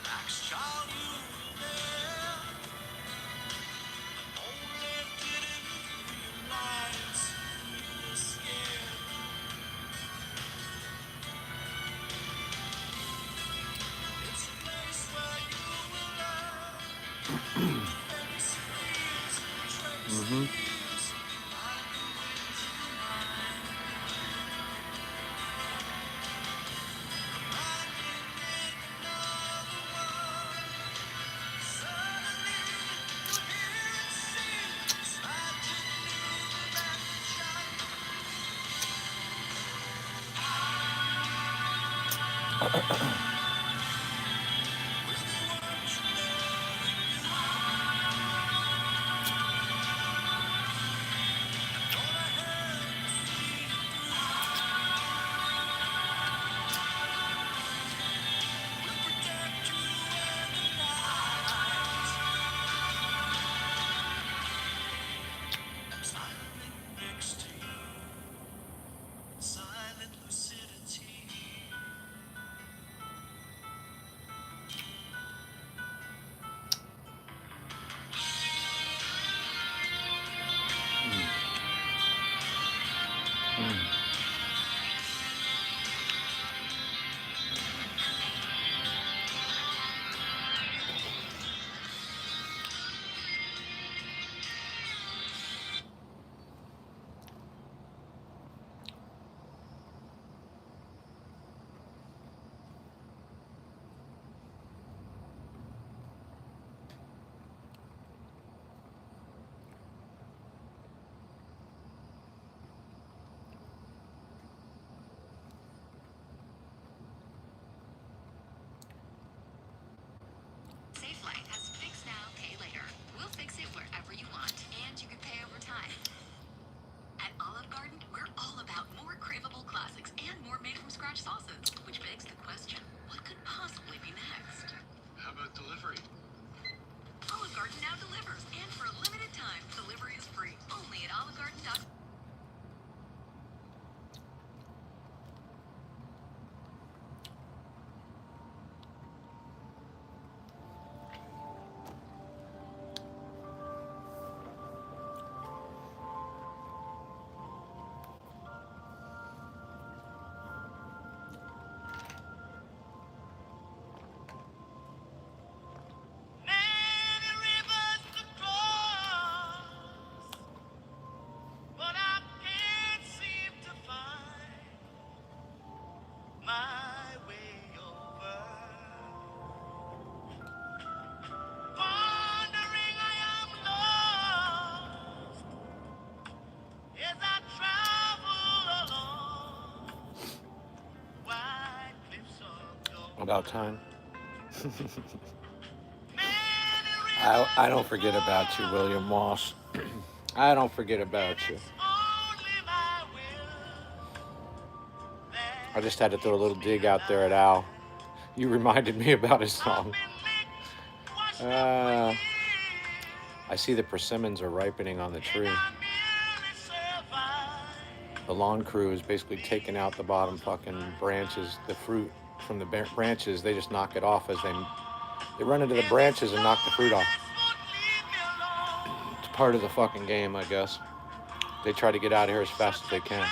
Relax, child, you SafeLight has fix now, pay later. We'll fix it wherever you want, and you can pay over time. At Olive Garden, we're all about more craveable classics and more made-from-scratch sauces, which begs the question, what could possibly be next? How about delivery? Olive Garden now delivers, and for a limited time, delivery is free. Only at olivegarden.com. Many rivers to cross, but I can't seem to find my way over. Wandering, I am lost as I travel along wide cliffs of gold. About time. Many I rivers don't to forget about you, William cross, Moss. I don't forget and about you. it's only my will I that just had to throw a keeps little me dig out there at Al. alive. You reminded me about his I've song. been licked, washed up for Uh, I years, see the persimmons are ripening on the and tree. I merely survive. The lawn crew is basically taking out the bottom Because of fucking my branches, the pride. fruit from the branches. They just knock it off as they run into the And this branches and knock the fruit off. loneliness won't leave me It's alone. part of the fucking game, I guess. They try to get out of here as fast Such as a they can. drag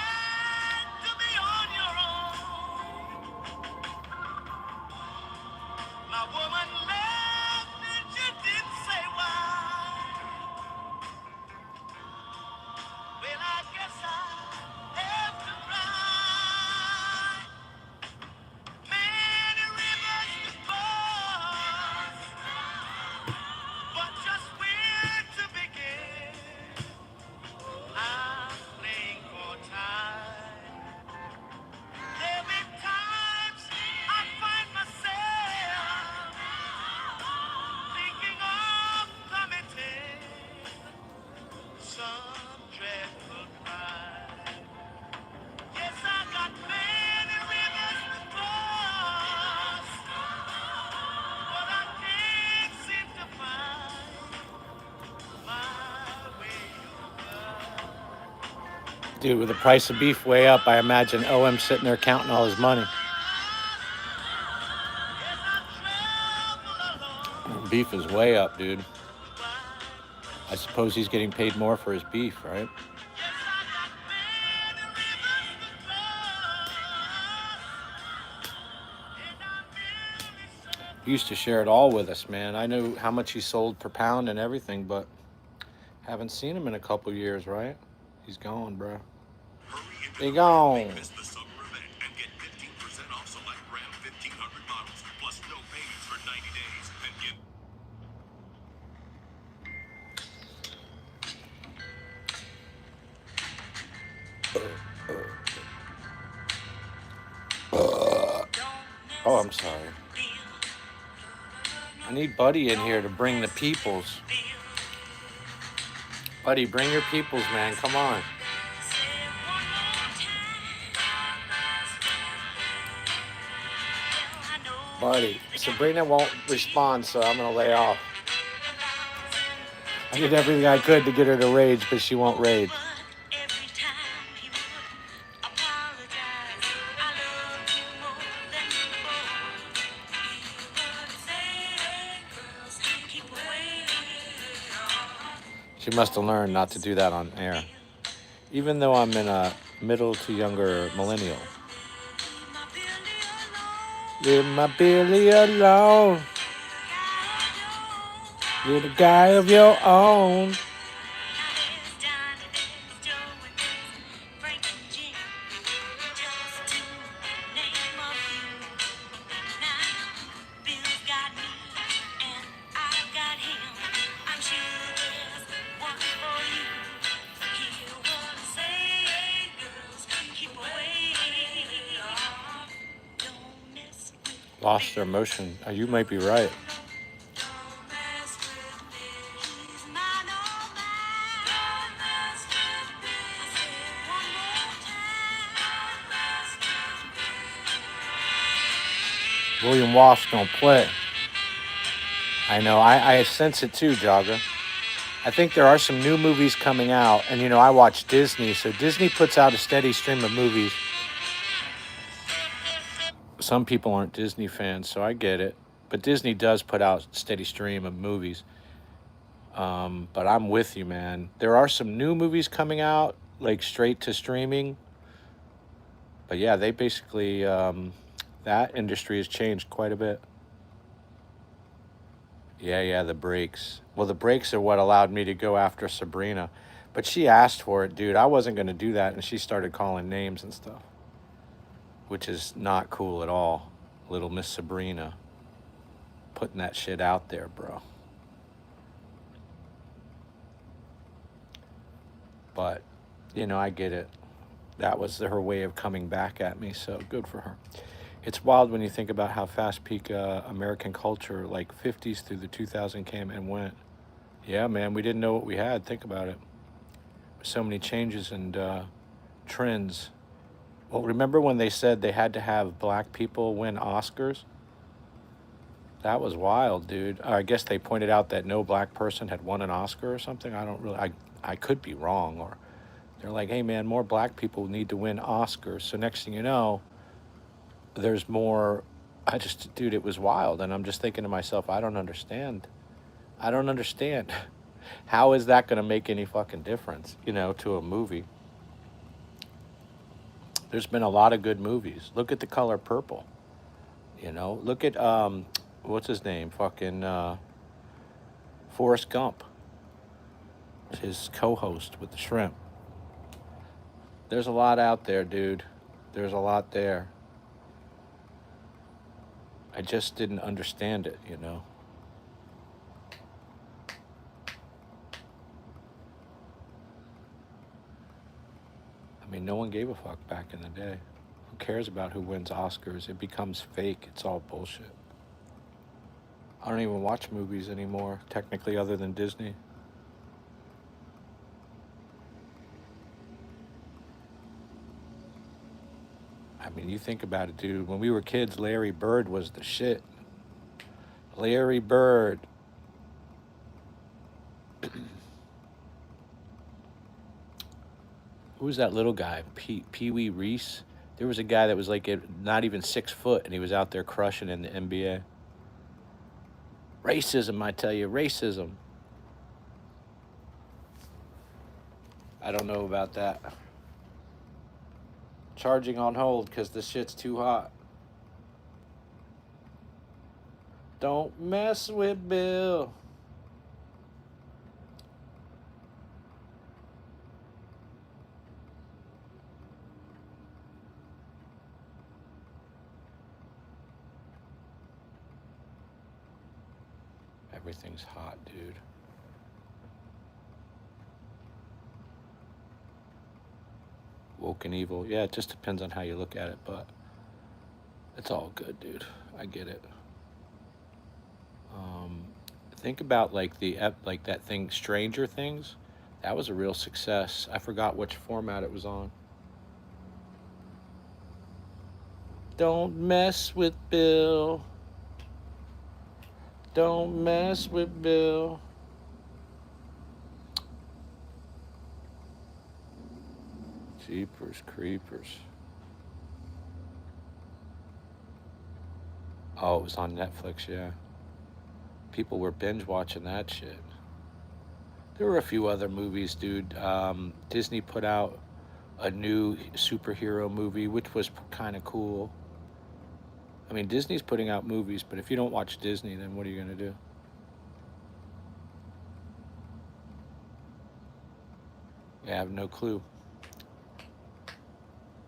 to be on your own. My woman left and she didn't say why. Well, I guess I have to cry. Many rivers to cross, but just where to begin? I'm playing for time. There'll be times I find myself thinking of committing some dreadful crime. Yes, I got many rivers to cross, but I can't seem to find my way over. Dude, with the price of beef way up, I imagine OM sitting there counting all his money. Yes, I travel alone. Beef is way up, dude. Wide I cliffs of suppose he's getting paid gold. more for his beef, right? Yes, I got many rivers to cross, and I merely He used to share it all with survive. us, man. I knew how much he sold per pound and everything, but haven't seen him in a couple years, right? He's gone, bro. Hurry into He the Ram Week gone. Miss the Summer event and get 15% off select Ram 1500 models, plus no payments for 90 days. And get Oh, I'm sorry. I need Buddy in here to bring the peoples. Buddy, bring your peoples, man. Come on. Buddy, Sabrina won't respond, so I'm going to lay off. I did everything I could to get her to rage, but she won't rage. She must have learned not to do that on air. Even though I'm in a middle to younger millennial. Leave my Billy alone. You're the guy of your own. Lost their emotion. You might be right. William Walsh don't play. I know. I sense it too, Jogger. I think there are some new movies coming out. And, you know, I watch Disney. So Disney puts out a steady stream of movies. Some people aren't Disney fans, so I get it. But Disney does put out a steady stream of movies. But I'm with you, man. There are some new movies coming out, like straight to streaming. But yeah, they basically, that industry has changed quite a bit. Yeah, the breaks. Well, the breaks are what allowed me to go after Sabrina. But she asked for it, dude. I wasn't going to do that, and she started calling names and stuff, which is not cool at all. Little Miss Sabrina putting that shit out there, bro. But, you know, I get it. That was her way of coming back at me, so good for her. It's wild when you think about how fast peak American culture, like 50s through the 2000 came and went. Yeah, man, we didn't know what we had. Think about it. So many changes and trends. Well, remember when they said they had to have black people win Oscars? That was wild, dude. I guess they pointed out that no black person had won an Oscar or something. I don't really, I could be wrong. Or they're like, hey, man, more black people need to win Oscars. So next thing you know, there's more. Dude, it was wild. And I'm just thinking to myself, I don't understand. I don't understand. How is that going to make any fucking difference, you know, to a movie? There's been a lot of good movies. Look at The Color Purple. You know, look at, what's his name? Fucking Forrest Gump. His co-host with the shrimp. There's a lot out there, dude. There's a lot there. I just didn't understand it, you know. I mean, no one gave a fuck back in the day. Who cares about who wins Oscars? It becomes fake. It's all bullshit. I don't even watch movies anymore, technically, other than Disney. I mean, you think about it, dude. When we were kids, Larry Bird was the shit. Larry Bird. Who was that little guy? Pee Wee Reese? There was a guy that was like not even 6 foot, and he was out there crushing in the NBA. Racism, I tell you, racism. I don't know about that. Charging on hold because this shit's too hot. Don't mess with Bill. Everything's hot, dude. Woke and evil. Yeah, it just depends on how you look at it, but It's all good, dude. I get it. Think about like like that thing, Stranger Things. That was a real success. I forgot which format it was on. Don't mess with Bill. Don't mess with Bill. Jeepers creepers. Oh, it was on Netflix, yeah. People were binge watching that shit. There were a few other movies, dude. Disney put out a new superhero movie, which was kind of cool. I mean, Disney's putting out movies, but if you don't watch Disney, then what are you going to do? You have no clue.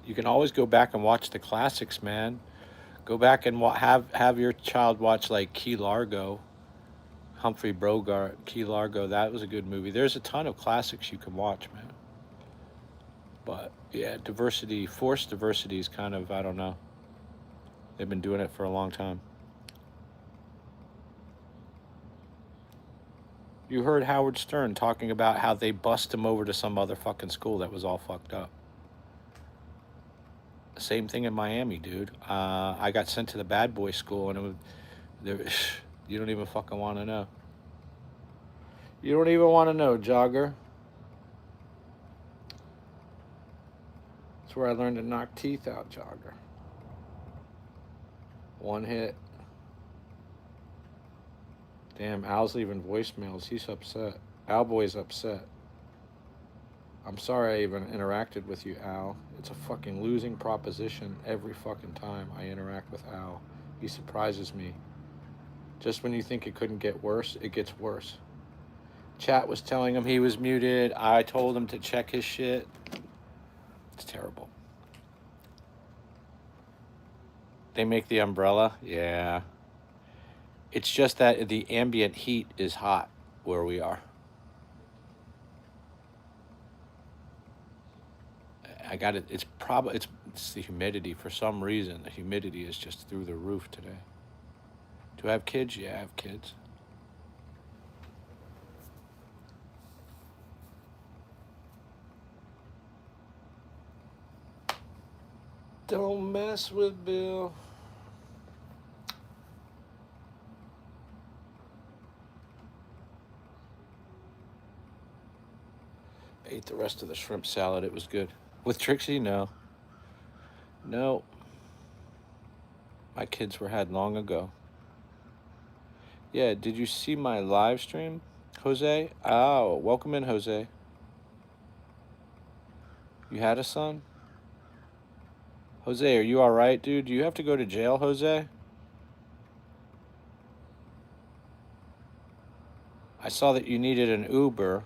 You can always go back and watch the classics, man. Go back and have your child watch like Key Largo, Humphrey Bogart, Key Largo. That was a good movie. There's a ton of classics you can watch, man. But yeah, diversity, forced diversity is kind of, I don't know. They've been doing it for a long time. You heard Howard Stern talking about how they bust him over to some other fucking school that was all fucked up. Same thing in Miami, dude. I got sent to the bad boy school, and it was, there, you don't even fucking want to know. You don't even want to know, Jogger. That's where I learned to knock teeth out, Jogger. One hit. Damn, Al's leaving voicemails. He's upset. Alboy's upset. I'm sorry I even interacted with you, Al. It's a fucking losing proposition every fucking time I interact with Al. He surprises me. Just when you think it couldn't get worse, it gets worse. Chat was telling him he was muted. I told him to check his shit. It's terrible. They make the umbrella? Yeah. It's just that the ambient heat is hot where we are. I got it. It's the humidity for some reason. The humidity is just through the roof today. Do I have kids? Yeah, I have kids. Don't mess with Bill. I ate the rest of the shrimp salad. It was good. With Trixie? No. No. My kids were had long ago. Yeah, did you see my live stream, Jose? Oh, welcome in, Jose. You had a son? Jose, are you all right, dude? Do you have to go to jail, Jose? I saw that you needed an Uber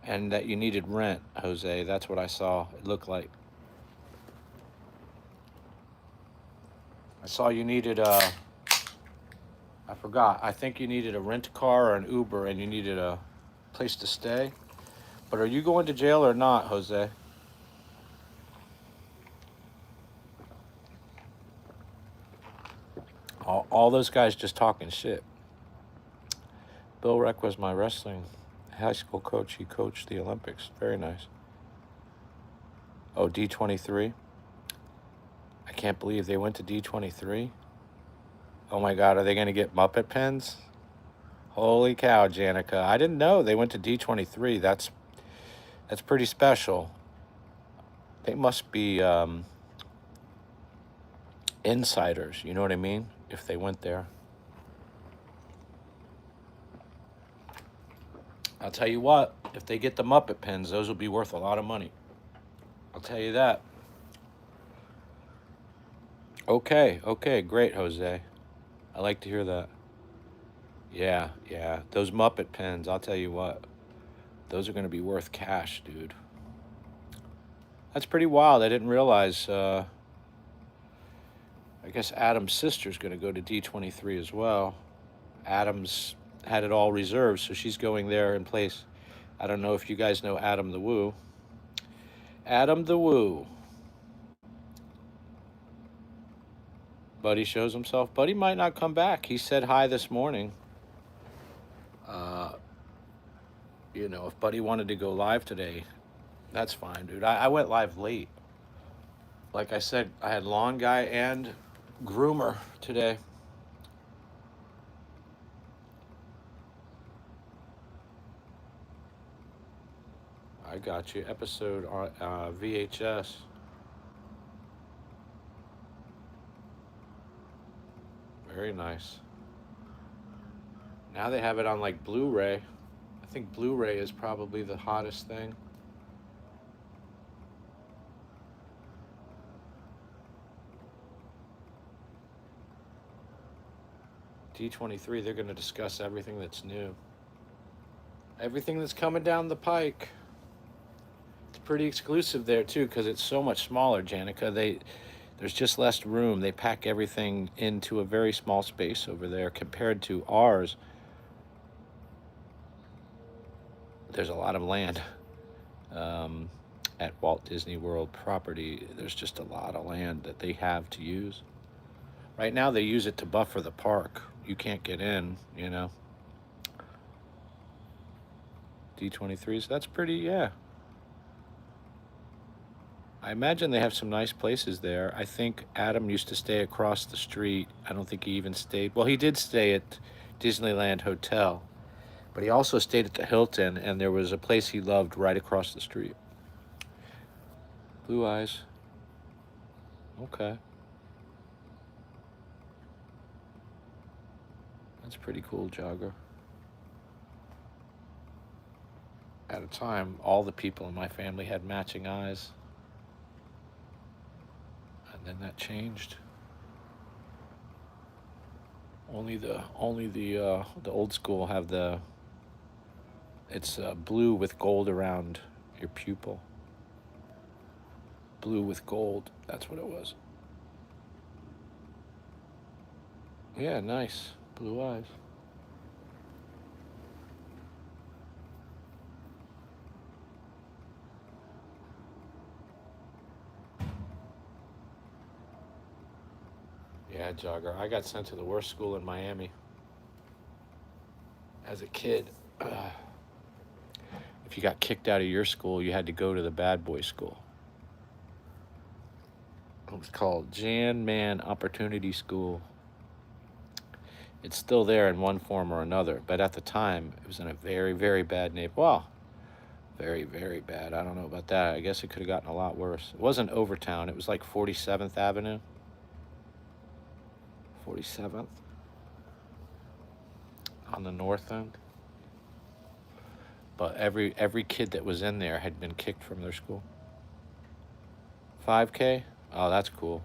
and that you needed rent, Jose. That's what I saw. It looked like. I saw you needed I forgot. I think you needed a rent car or an Uber and you needed a place to stay. But are you going to jail or not, Jose? All those guys just talking shit. Bill Reck was my wrestling high school coach. He coached the Olympics. Very nice. Oh, D23? I can't believe they went to D23. Oh my God, are they going to get Muppet pens? Holy cow, Janica. I didn't know they went to D23. That's pretty special. They must be insiders, you know what I mean? If they went there. I'll tell you what, if they get the Muppet pens, those will be worth a lot of money. I'll tell you that. Okay, great, Jose. I like to hear that. Yeah, those Muppet pens, I'll tell you what, those are going to be worth cash, dude. That's pretty wild. I didn't realize, I guess Adam's sister's going to go to D23 as well. Adam's had it all reserved, so she's going there in place. I don't know if you guys know Adam the Woo. Adam the Woo. Buddy shows himself. Buddy might not come back. He said hi this morning. If Buddy wanted to go live today, that's fine, dude. I went live late. Like I said, I had lawn guy and groomer today. I got you. Episode on VHS. Very nice. Now they have it on like Blu-ray. I think Blu-ray is probably the hottest thing. D23, they're going to discuss everything that's new. Everything that's coming down the pike. It's pretty exclusive there too, because it's so much smaller, Janica. There's just less room. They pack everything into a very small space over there compared to ours. There's a lot of land at Walt Disney World property. There's just a lot of land that they have to use. Right now they use it to buffer the park. You can't get in, D23s, that's pretty, yeah. I imagine they have some nice places there. I think Adam used to stay across the street. I don't think he even stayed. Well, he did stay at Disneyland Hotel, but he also stayed at the Hilton, and there was a place he loved right across the street. Blue Eyes. Okay. That's pretty cool, Jogger. At a time, all the people in my family had matching eyes. And then that changed. Only the old school have it's blue with gold around your pupil. Blue with gold, that's what it was. Yeah, nice. Blue eyes. Yeah, Jogger. I got sent to the worst school in Miami as a kid. If you got kicked out of your school, you had to go to the bad boy school. It was called Jan Man Opportunity School. It's still there in one form or another, but at the time, it was in a very, very bad neighborhood. Well, very, very bad. I don't know about that. I guess it could have gotten a lot worse. It wasn't Overtown. It was like 47th Avenue. 47th. On the north end. But every kid that was in there had been kicked from their school. 5K? Oh, that's cool.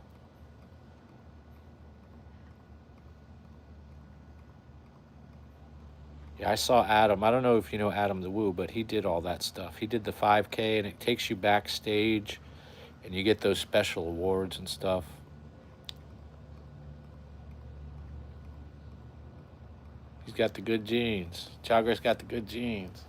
Yeah, I saw Adam. I don't know if you know Adam the Woo, but he did all that stuff. He did the 5K, and it takes you backstage, and you get those special awards and stuff. He's got the good genes. Jogger's got the good genes.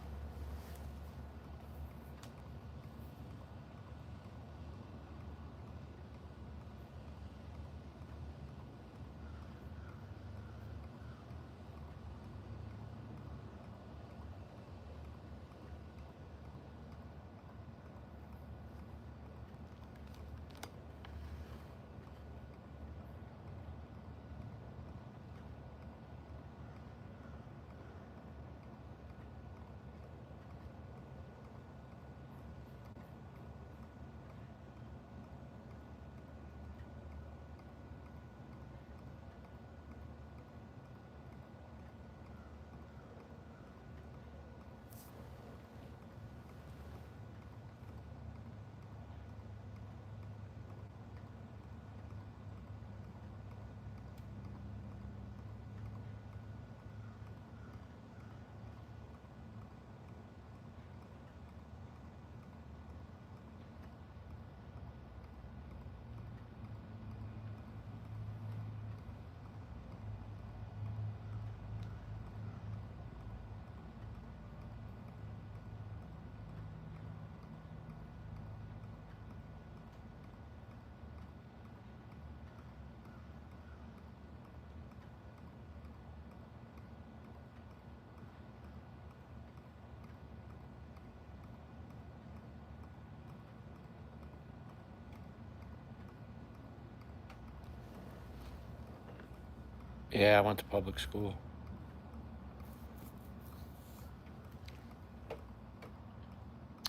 Yeah, I went to public school.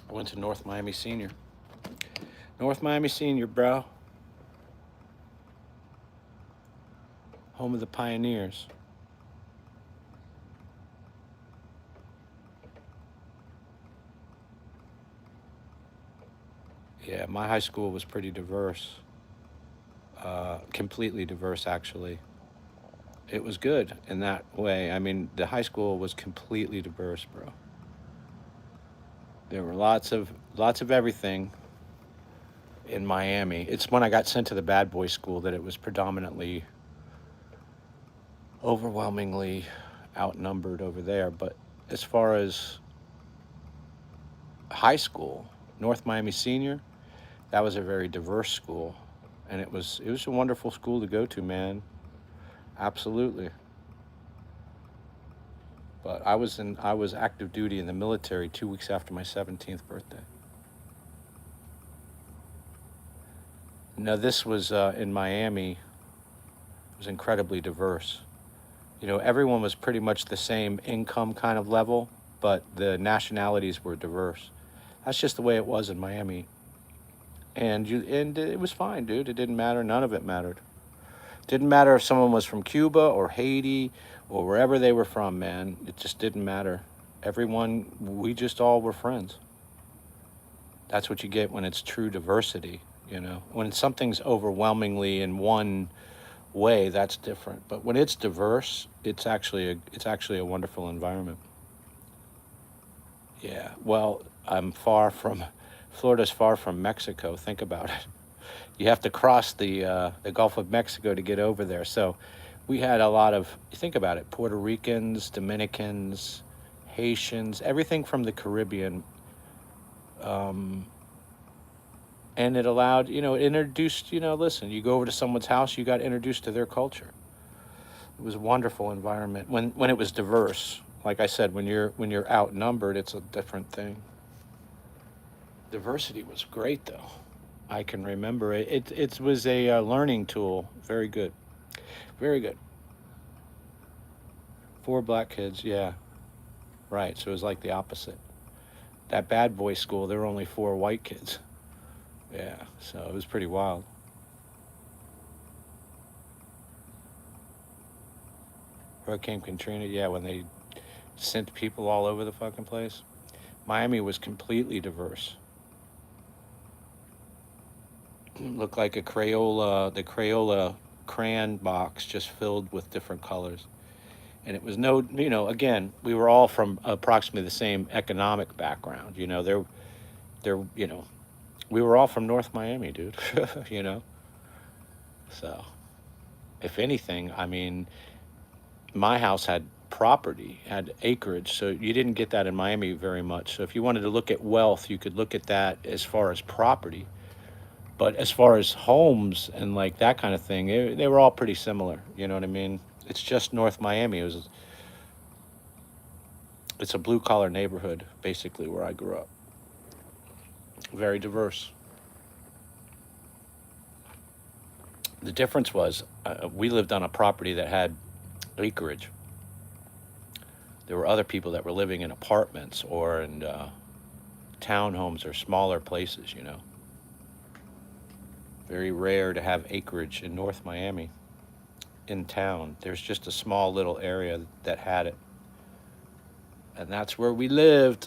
I went to North Miami Senior. North Miami Senior, bro. Home of the pioneers. Yeah, my high school was pretty diverse. Completely diverse, actually. It was good in that way. I mean, the high school was completely diverse, bro. There were lots of everything in Miami. It's when I got sent to the bad boy school that it was predominantly, overwhelmingly outnumbered over there. But as far as high school, North Miami Senior, that was a very diverse school, and it was a wonderful school to go to, man. Absolutely. But I was active duty in the military 2 weeks after my 17th birthday. No, this was in Miami. It was incredibly diverse. Everyone was pretty much the same income kind of level, but the nationalities were diverse. That's just the way it was in Miami, and it was fine, dude. It didn't matter. None of it mattered. Didn't matter if someone was from Cuba or Haiti or wherever they were from, man. It just didn't matter. Everyone, we just all were friends. That's what you get when it's true diversity. When something's overwhelmingly in one way, that's different. But when it's diverse, it's actually a wonderful environment. Yeah. Well, Florida's far from Mexico. Think about it. You have to cross the Gulf of Mexico to get over there. So we had a lot of, think about it, Puerto Ricans, Dominicans, Haitians, everything from the Caribbean. And it allowed, it introduced, listen, you go over to someone's house, you got introduced to their culture. It was a wonderful environment when it was diverse. Like I said, when you're outnumbered, it's a different thing. Diversity was great, though. I can remember it. It was a learning tool. Very good. Very good. Four black kids, yeah. Right. So it was like the opposite. That bad boy school, there were only four white kids. Yeah. So it was pretty wild. Hurricane Katrina, yeah, when they sent people all over the fucking place. Miami was completely diverse. Looked like the Crayola crayon box just filled with different colors. And it was no, again, we were all from approximately the same economic background. We were all from North Miami, dude. you know. So, if anything, I mean, my house had property, had acreage, so you didn't get that in Miami very much. So if you wanted to look at wealth, you could look at that as far as property. But as far as homes and like that kind of thing, they were all pretty similar. You know what I mean? It's just North Miami. It's a blue collar neighborhood, basically, where I grew up. Very diverse. The difference was we lived on a property that had acreage. There were other people that were living in apartments or in townhomes or smaller places. Very rare to have acreage in North Miami in town. There's just a small little area that had it. And that's where we lived.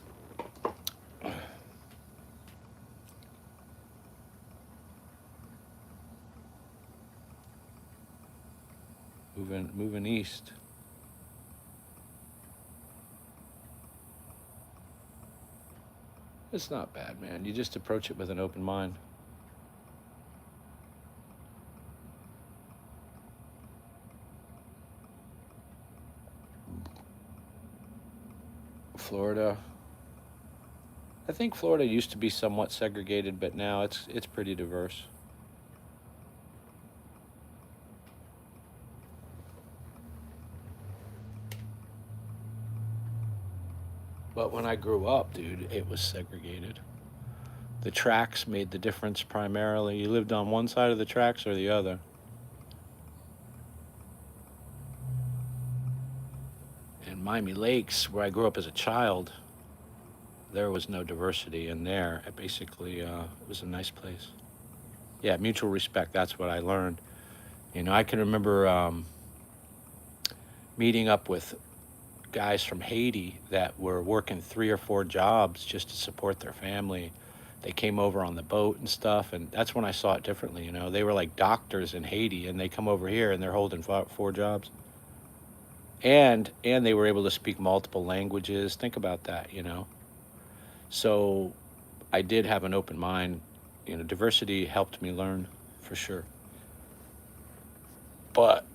Moving east. It's not bad, man. You just approach it with an open mind. Florida. I think Florida used to be somewhat segregated, but now it's pretty diverse. But when I grew up, dude, it was segregated. The tracks made the difference primarily. You lived on one side of the tracks or the other. Miami Lakes, where I grew up as a child, there was no diversity in there. Basically, it was a nice place. Yeah, mutual respect. That's what I learned. I can remember meeting up with guys from Haiti that were working 3 or 4 jobs just to support their family. They came over on the boat and stuff, and that's when I saw it differently. They were like doctors in Haiti, and they come over here and they're holding 4 jobs, and they were able to speak multiple languages. Think about that. So I did have an open mind. Diversity helped me learn for sure. But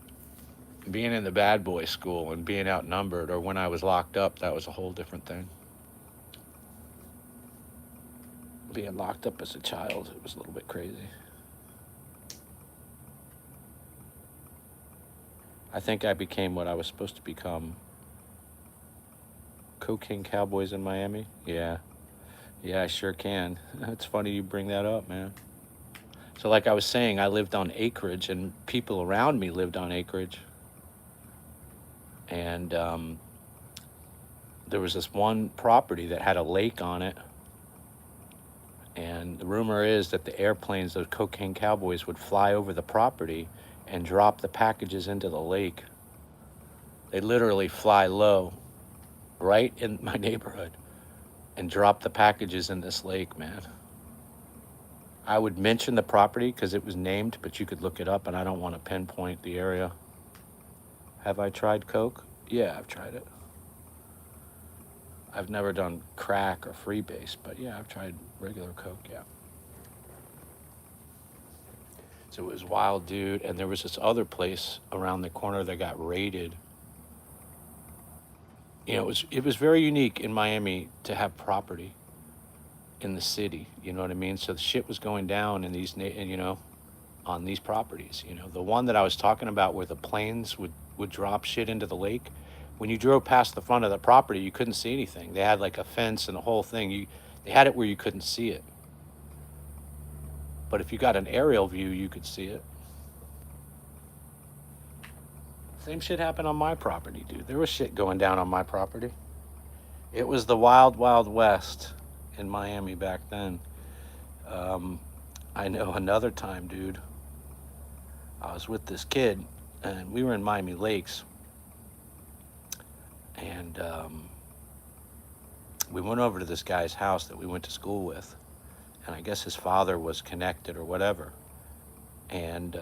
being in the bad boy school and being outnumbered, or when I was locked up, that was a whole different thing. Being locked up as a child, it was a little bit crazy. I think I became what I was supposed to become. Cocaine cowboys in Miami? Yeah. Yeah, I sure can. It's funny you bring that up, man. So, like I was saying, I lived on acreage, and people around me lived on acreage. And there was this one property that had a lake on it. And the rumor is that the airplanes, those cocaine cowboys, would fly over the property and drop the packages into the lake. They literally fly low right in my neighborhood and drop the packages in this lake, man. I would mention the property because it was named, but you could look it up, and I don't want to pinpoint the area. Have I tried coke? Yeah, I've tried it. I've never done crack or freebase, but yeah, I've tried regular coke, yeah. So it was wild, dude. And there was this other place around the corner that got raided. It was very unique in Miami to have property in the city. You know what I mean? So the shit was going down in on these properties. The one that I was talking about where the planes would drop shit into the lake. When you drove past the front of the property, you couldn't see anything. They had like a fence and a whole thing. They had it where you couldn't see it. But if you got an aerial view, you could see it. Same shit happened on my property, dude. There was shit going down on my property. It was the wild, wild west in Miami back then. I know another time, dude. I was with this kid, and we were in Miami Lakes, and we went over to this guy's house that we went to school with, and I guess his father was connected or whatever, and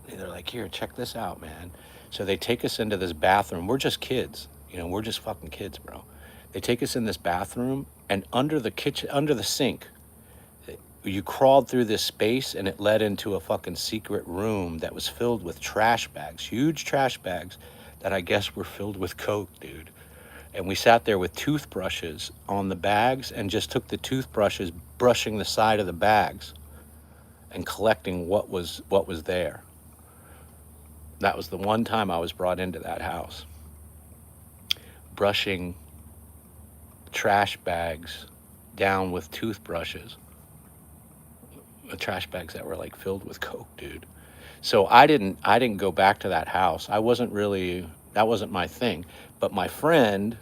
they're like, here, check this out, man. So they take us into this bathroom. We're just kids, we're just fucking kids, bro. They take us in this bathroom, and under the sink, you crawled through this space, and it led into a fucking secret room that was filled with trash bags, huge trash bags that I guess were filled with coke, dude. And we sat there with toothbrushes on the bags and just took the toothbrushes, brushing the side of the bags and collecting what was there. That was the one time I was brought into that house, brushing trash bags down with toothbrushes, trash bags that were like filled with coke, dude. So I didn't go back to that house. That wasn't my thing. But my friend,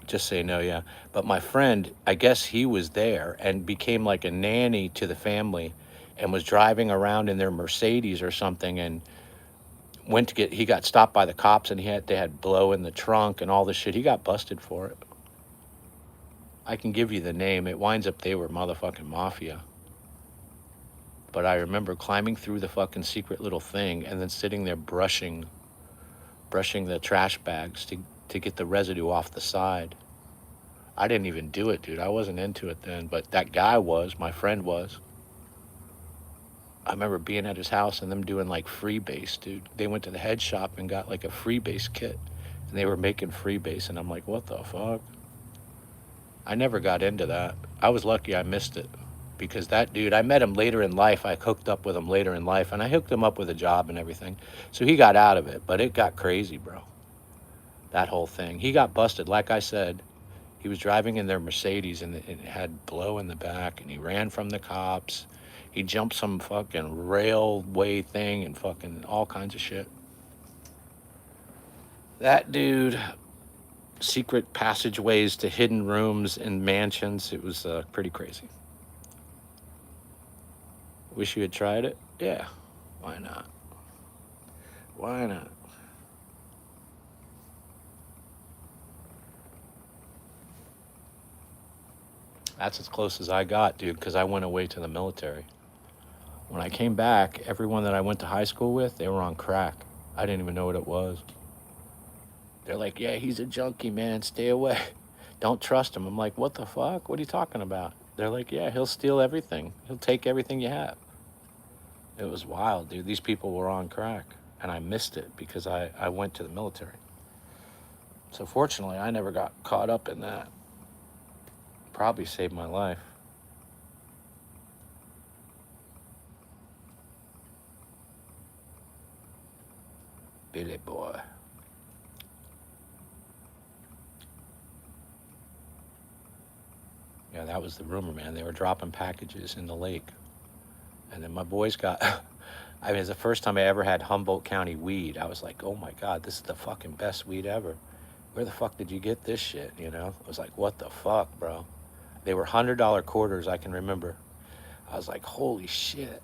just say no, yeah. But my friend, I guess he was there and became like a nanny to the family, and was driving around in their Mercedes or something, and he got stopped by the cops, and they had blow in the trunk and all this shit. He got busted for it. I can give you the name. It winds up they were motherfucking mafia. But I remember climbing through the fucking secret little thing and then sitting there brushing the trash bags to get the residue off the side. I didn't even do it, dude. I wasn't into it then, but that guy was, my friend was. I remember being at his house and them doing like freebase, dude. They went to the head shop and got like a freebase kit, and they were making freebase, and I'm like, what the fuck? I never got into that. I was lucky I missed it, because that dude, I met him later in life. I hooked up with him later in life, and I hooked him up with a job and everything. So he got out of it, but it got crazy, bro. That whole thing. He got busted, like I said. He was driving in their Mercedes, and it had blow in the back, and he ran from the cops. He jumped some fucking railway thing and fucking all kinds of shit. That dude secret passageways to hidden rooms in mansions. It was pretty crazy. Wish you had tried it? Yeah. Why not? Why not? That's as close as I got, dude, because I went away to the military. When I came back, everyone that I went to high school with, they were on crack. I didn't even know what it was. They're like, yeah, he's a junkie, man. Stay away. Don't trust him. I'm like, what the fuck? What are you talking about? They're like, yeah, he'll steal everything. He'll take everything you have. It was wild, dude. These people were on crack. And I missed it because I went to the military. So fortunately, I never got caught up in that. Probably saved my life. Billy boy. Yeah, that was the rumor, man. They were dropping packages in the lake. And then my boys got, I mean, it's the first time I ever had Humboldt County weed. I was like, oh my God, this is the fucking best weed ever. Where the fuck did you get this shit, you know? I was like, what the fuck, bro? They were $100 quarters, I can remember. I was like, holy shit.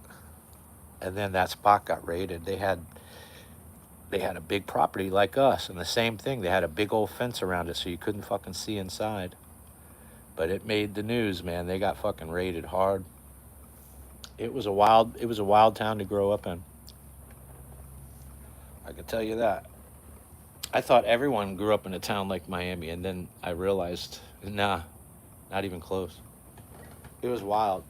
And then that spot got raided. They had a big property like us, and the same thing. They had a big old fence around it so you couldn't fucking see inside. But it made the news, man. They got fucking raided hard. It was a wild town to grow up in. I can tell you that. I thought everyone grew up in a town like Miami, and then I realized, nah, not even close. It was wild.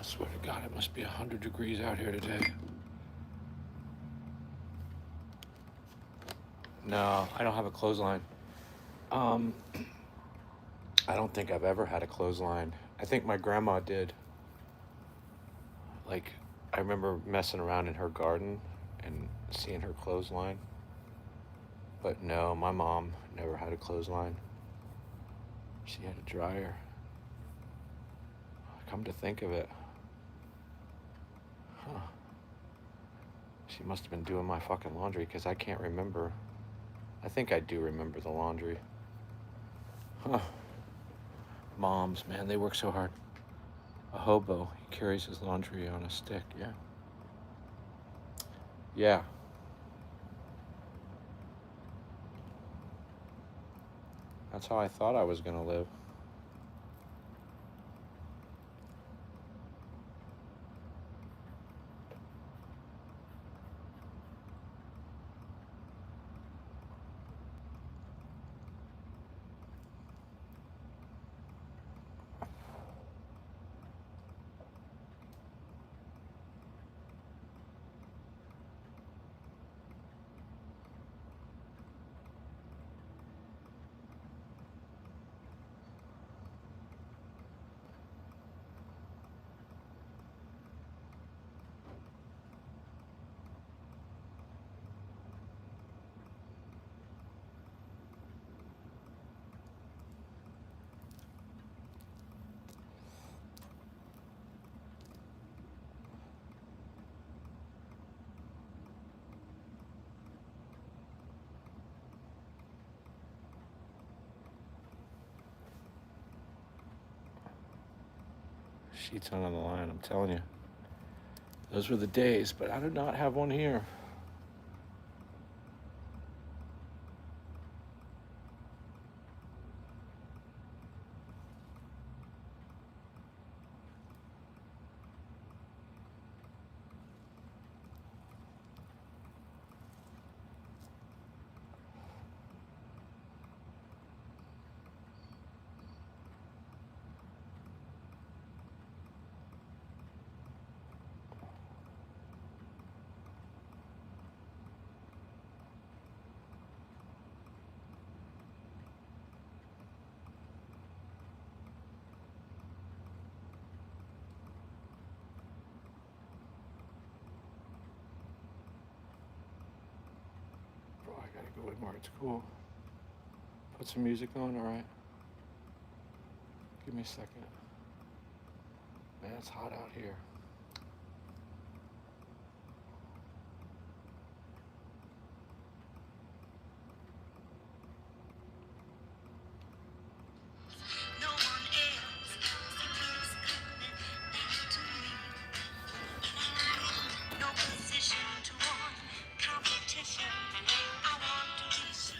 I swear to God, it must be 100 degrees out here today. No, I don't have a clothesline. I don't think I've ever had a clothesline. I think my grandma did. Like, I remember messing around in her garden and seeing her clothesline. But no, my mom never had a clothesline. She had a dryer. Come to think of it. Huh. She must have been doing my fucking laundry because I can't remember. I think I do remember the laundry. Huh. Moms, man, they work so hard. A hobo, he carries his laundry on a stick, yeah. Yeah. That's how I thought I was gonna live. Sheets on the line, I'm telling you. Those were the days, but I do not have one here. Bro, I gotta go in where it's cool. Put some music on, all right? Give me a second. Man, it's hot out here. No one else seems coming back to me. No position to want competition. I want to be seen.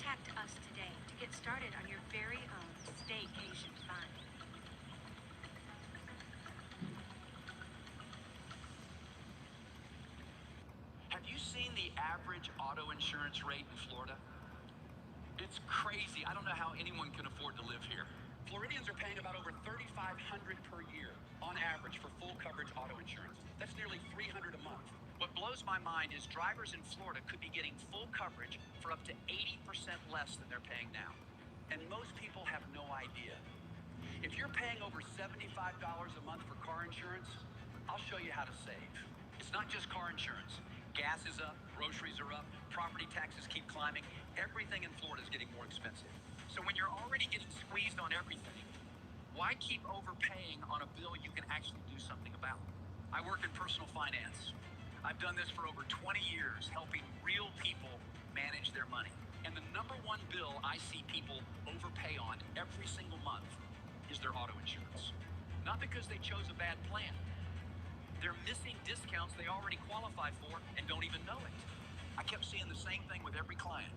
Contact us today to get started on your very own staycation fun. Have you seen the average auto insurance rate in Florida? It's crazy. I don't know how anyone can afford to live here. Floridians are paying about over $3,500 per year on average for full coverage auto insurance. That's nearly $300 a month. What blows my mind is drivers in Florida could be getting full coverage for up to 80% less than they're paying now. And most people have no idea. If you're paying over $75 a month for car insurance, I'll show you how to save. It's not just car insurance. Gas is up, groceries are up, property taxes keep climbing. Everything in Florida is getting more expensive. So when you're already getting squeezed on everything, why keep overpaying on a bill you can actually do something about? I work in personal finance. I've done this for over 20 years, helping real people manage their money. And the number one bill I see people overpay on every single month is their auto insurance. Not because they chose a bad plan. They're missing discounts they already qualify for and don't even know it. I kept seeing the same thing with every client.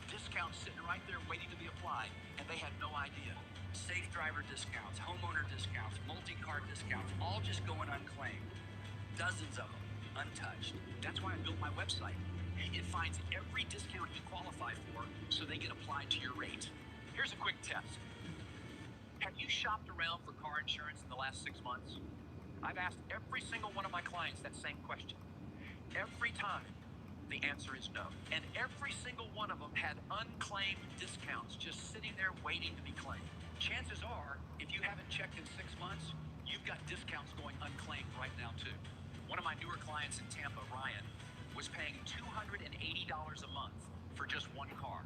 Discounts sitting right there waiting to be applied, and they had no idea. Safe driver discounts, homeowner discounts, multi-car discounts, all just going unclaimed. Dozens of them, untouched. That's why I built my website. It finds every discount you qualify for so they get applied to your rate. Here's a quick test. Have you shopped around for car insurance in the last 6 months? I've asked every single one of my clients that same question. Every time, the answer is no. And every single one of them had unclaimed discounts just sitting there waiting to be claimed. Chances are, if you haven't checked in 6 months, you've got discounts going unclaimed right now too. One of my newer clients in Tampa, Ryan, was paying $280 a month for just one car.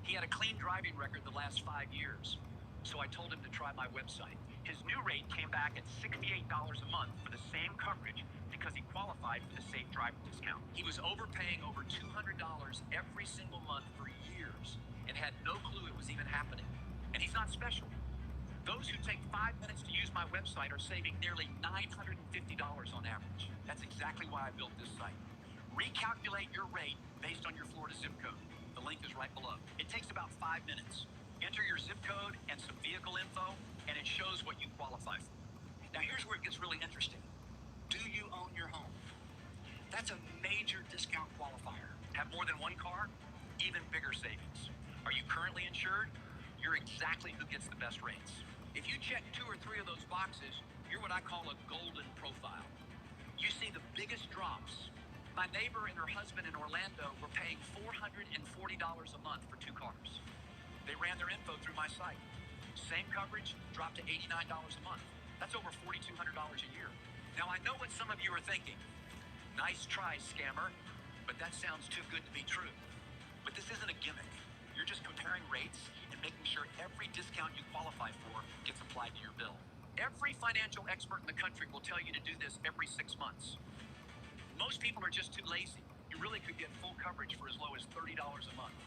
He had a clean driving record the last 5 years. So I told him to try my website. His new rate came back at $68 a month for the same coverage because he qualified for the safe driver discount. He was overpaying over $200 every single month for years and had no clue it was even happening. And he's not special. Those who take 5 minutes to use my website are saving nearly $950 on average. That's exactly why I built this site. Recalculate your rate based on your Florida zip code. The link is right below. It takes about 5 minutes. Enter your zip code and some vehicle info, and it shows what you qualify for. Now here's where it gets really interesting. Do you own your home? That's a major discount qualifier. Have more than one car? Even bigger savings. Are you currently insured? You're exactly who gets the best rates. If you check 2 or 3 of those boxes, you're what I call a golden profile. You see the biggest drops. My neighbor and her husband in Orlando were paying $440 a month for 2 cars. They ran their info through my site. Same coverage, dropped to $89 a month. That's over $4,200 a year. Now I know what some of you are thinking. Nice try, scammer, but that sounds too good to be true. But this isn't a gimmick. You're just comparing rates and making sure every discount you qualify for gets applied to your bill. Every financial expert in the country will tell you to do this every 6 months. Most people are just too lazy. You really could get full coverage for as low as $30 a month.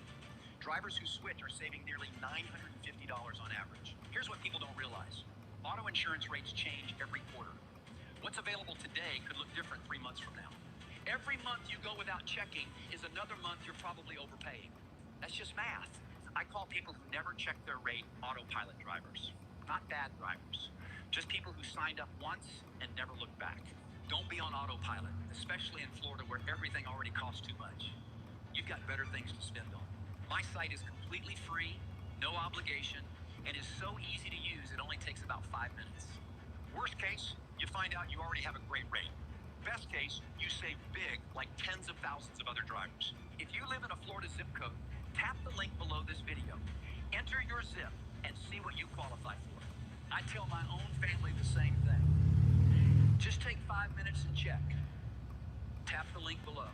Drivers who switch are saving nearly $950 on average. Here's what people don't realize. Auto insurance rates change every quarter. What's available today could look different 3 months from now. Every month you go without checking is another month you're probably overpaying. That's just math. I call people who never check their rate autopilot drivers. Not bad drivers. Just people who signed up once and never looked back. Don't be on autopilot, especially in Florida where everything already costs too much. You've got better things to spend on. My site is completely free, no obligation, and is so easy to use it only takes about 5 minutes. Worst case, you find out you already have a great rate. Best case, you save big like tens of thousands of other drivers. If you live in a Florida zip code, tap the link below this video. Enter your zip and see what you qualify for. I tell my own family the same thing. Just take 5 minutes and check. Tap the link below.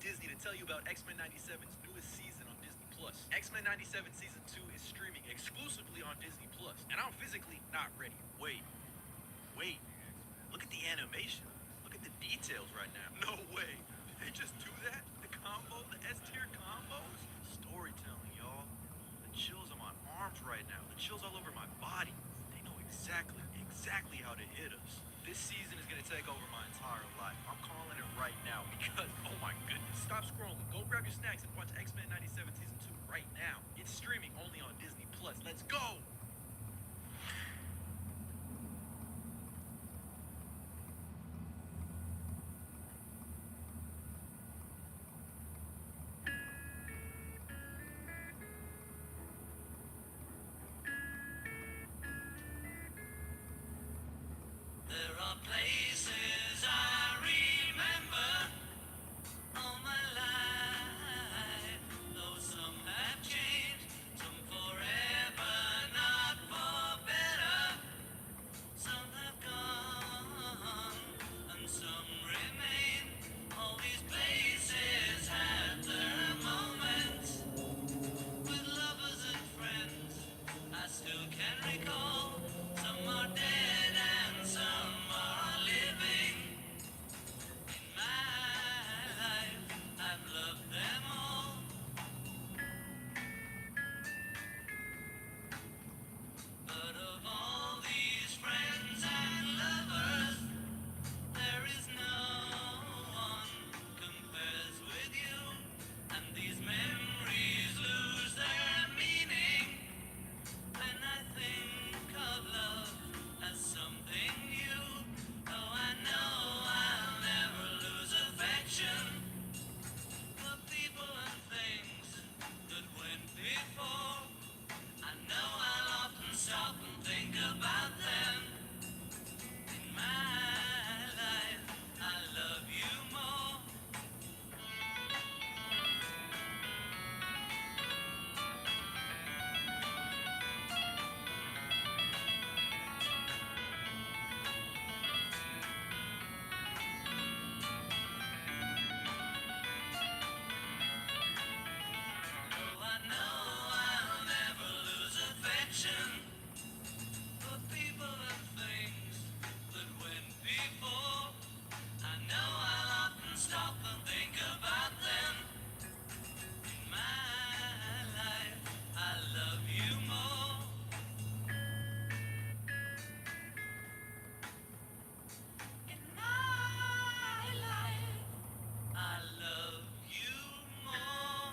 Disney to tell you about X-Men 97's newest season on Disney Plus. X-Men 97 Season 2 is streaming exclusively on Disney Plus, and I'm physically not ready. Wait. Look at the animation. Look at the details right now. No way. Did they just do that? The combo, the S-tier combos? Storytelling, y'all. The chills on my arms right now. The chills all over my body. They know exactly how to hit us. This season is gonna take over my entire life. I'm calling it right now because, oh my goodness. Stop scrolling. Go grab your snacks and watch X-Men 97 Season 2 right now. It's streaming only on Disney Plus. Let's go! There are places I remember all my life, though some have changed, some forever, not for better. Some have gone, and some remain. All these places had their moments with lovers and friends. I still can recall. Some are dead and some are living. In my life, I've loved them all. But of all these friends and lovers, there is no one compares with you. And these memories lose their meaning when I think of love as something new. Oh, I know I'll never lose affection for people and things that went before. I know I'll often stop and think about them. In my life, I love you more. Oh, I know I'll never lose affection for people and things that went before. I know I'll often stop and think about them. In my life, I love you more. In my life, I love you more.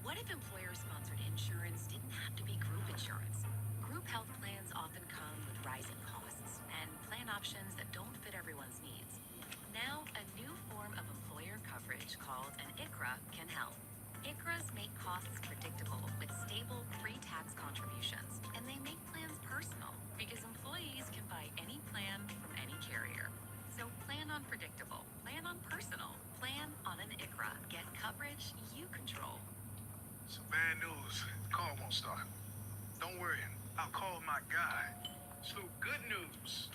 What if employer-sponsored insurance didn't have to be group insurance? Group health plans often come with rising costs and plan options that don't fit everyone's needs. Now, a new form of employer coverage called an ICRA can help. ICRAs make costs predictable with stable, pre-tax contributions, and they make plans personal because employees can buy any plan from any carrier. So plan on predictable, plan on personal, plan on an ICRA. Get coverage you control. Some bad news. Call won't start. Don't worry. I'll call my guy. So good news.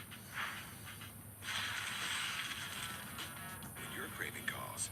When you're craving calls,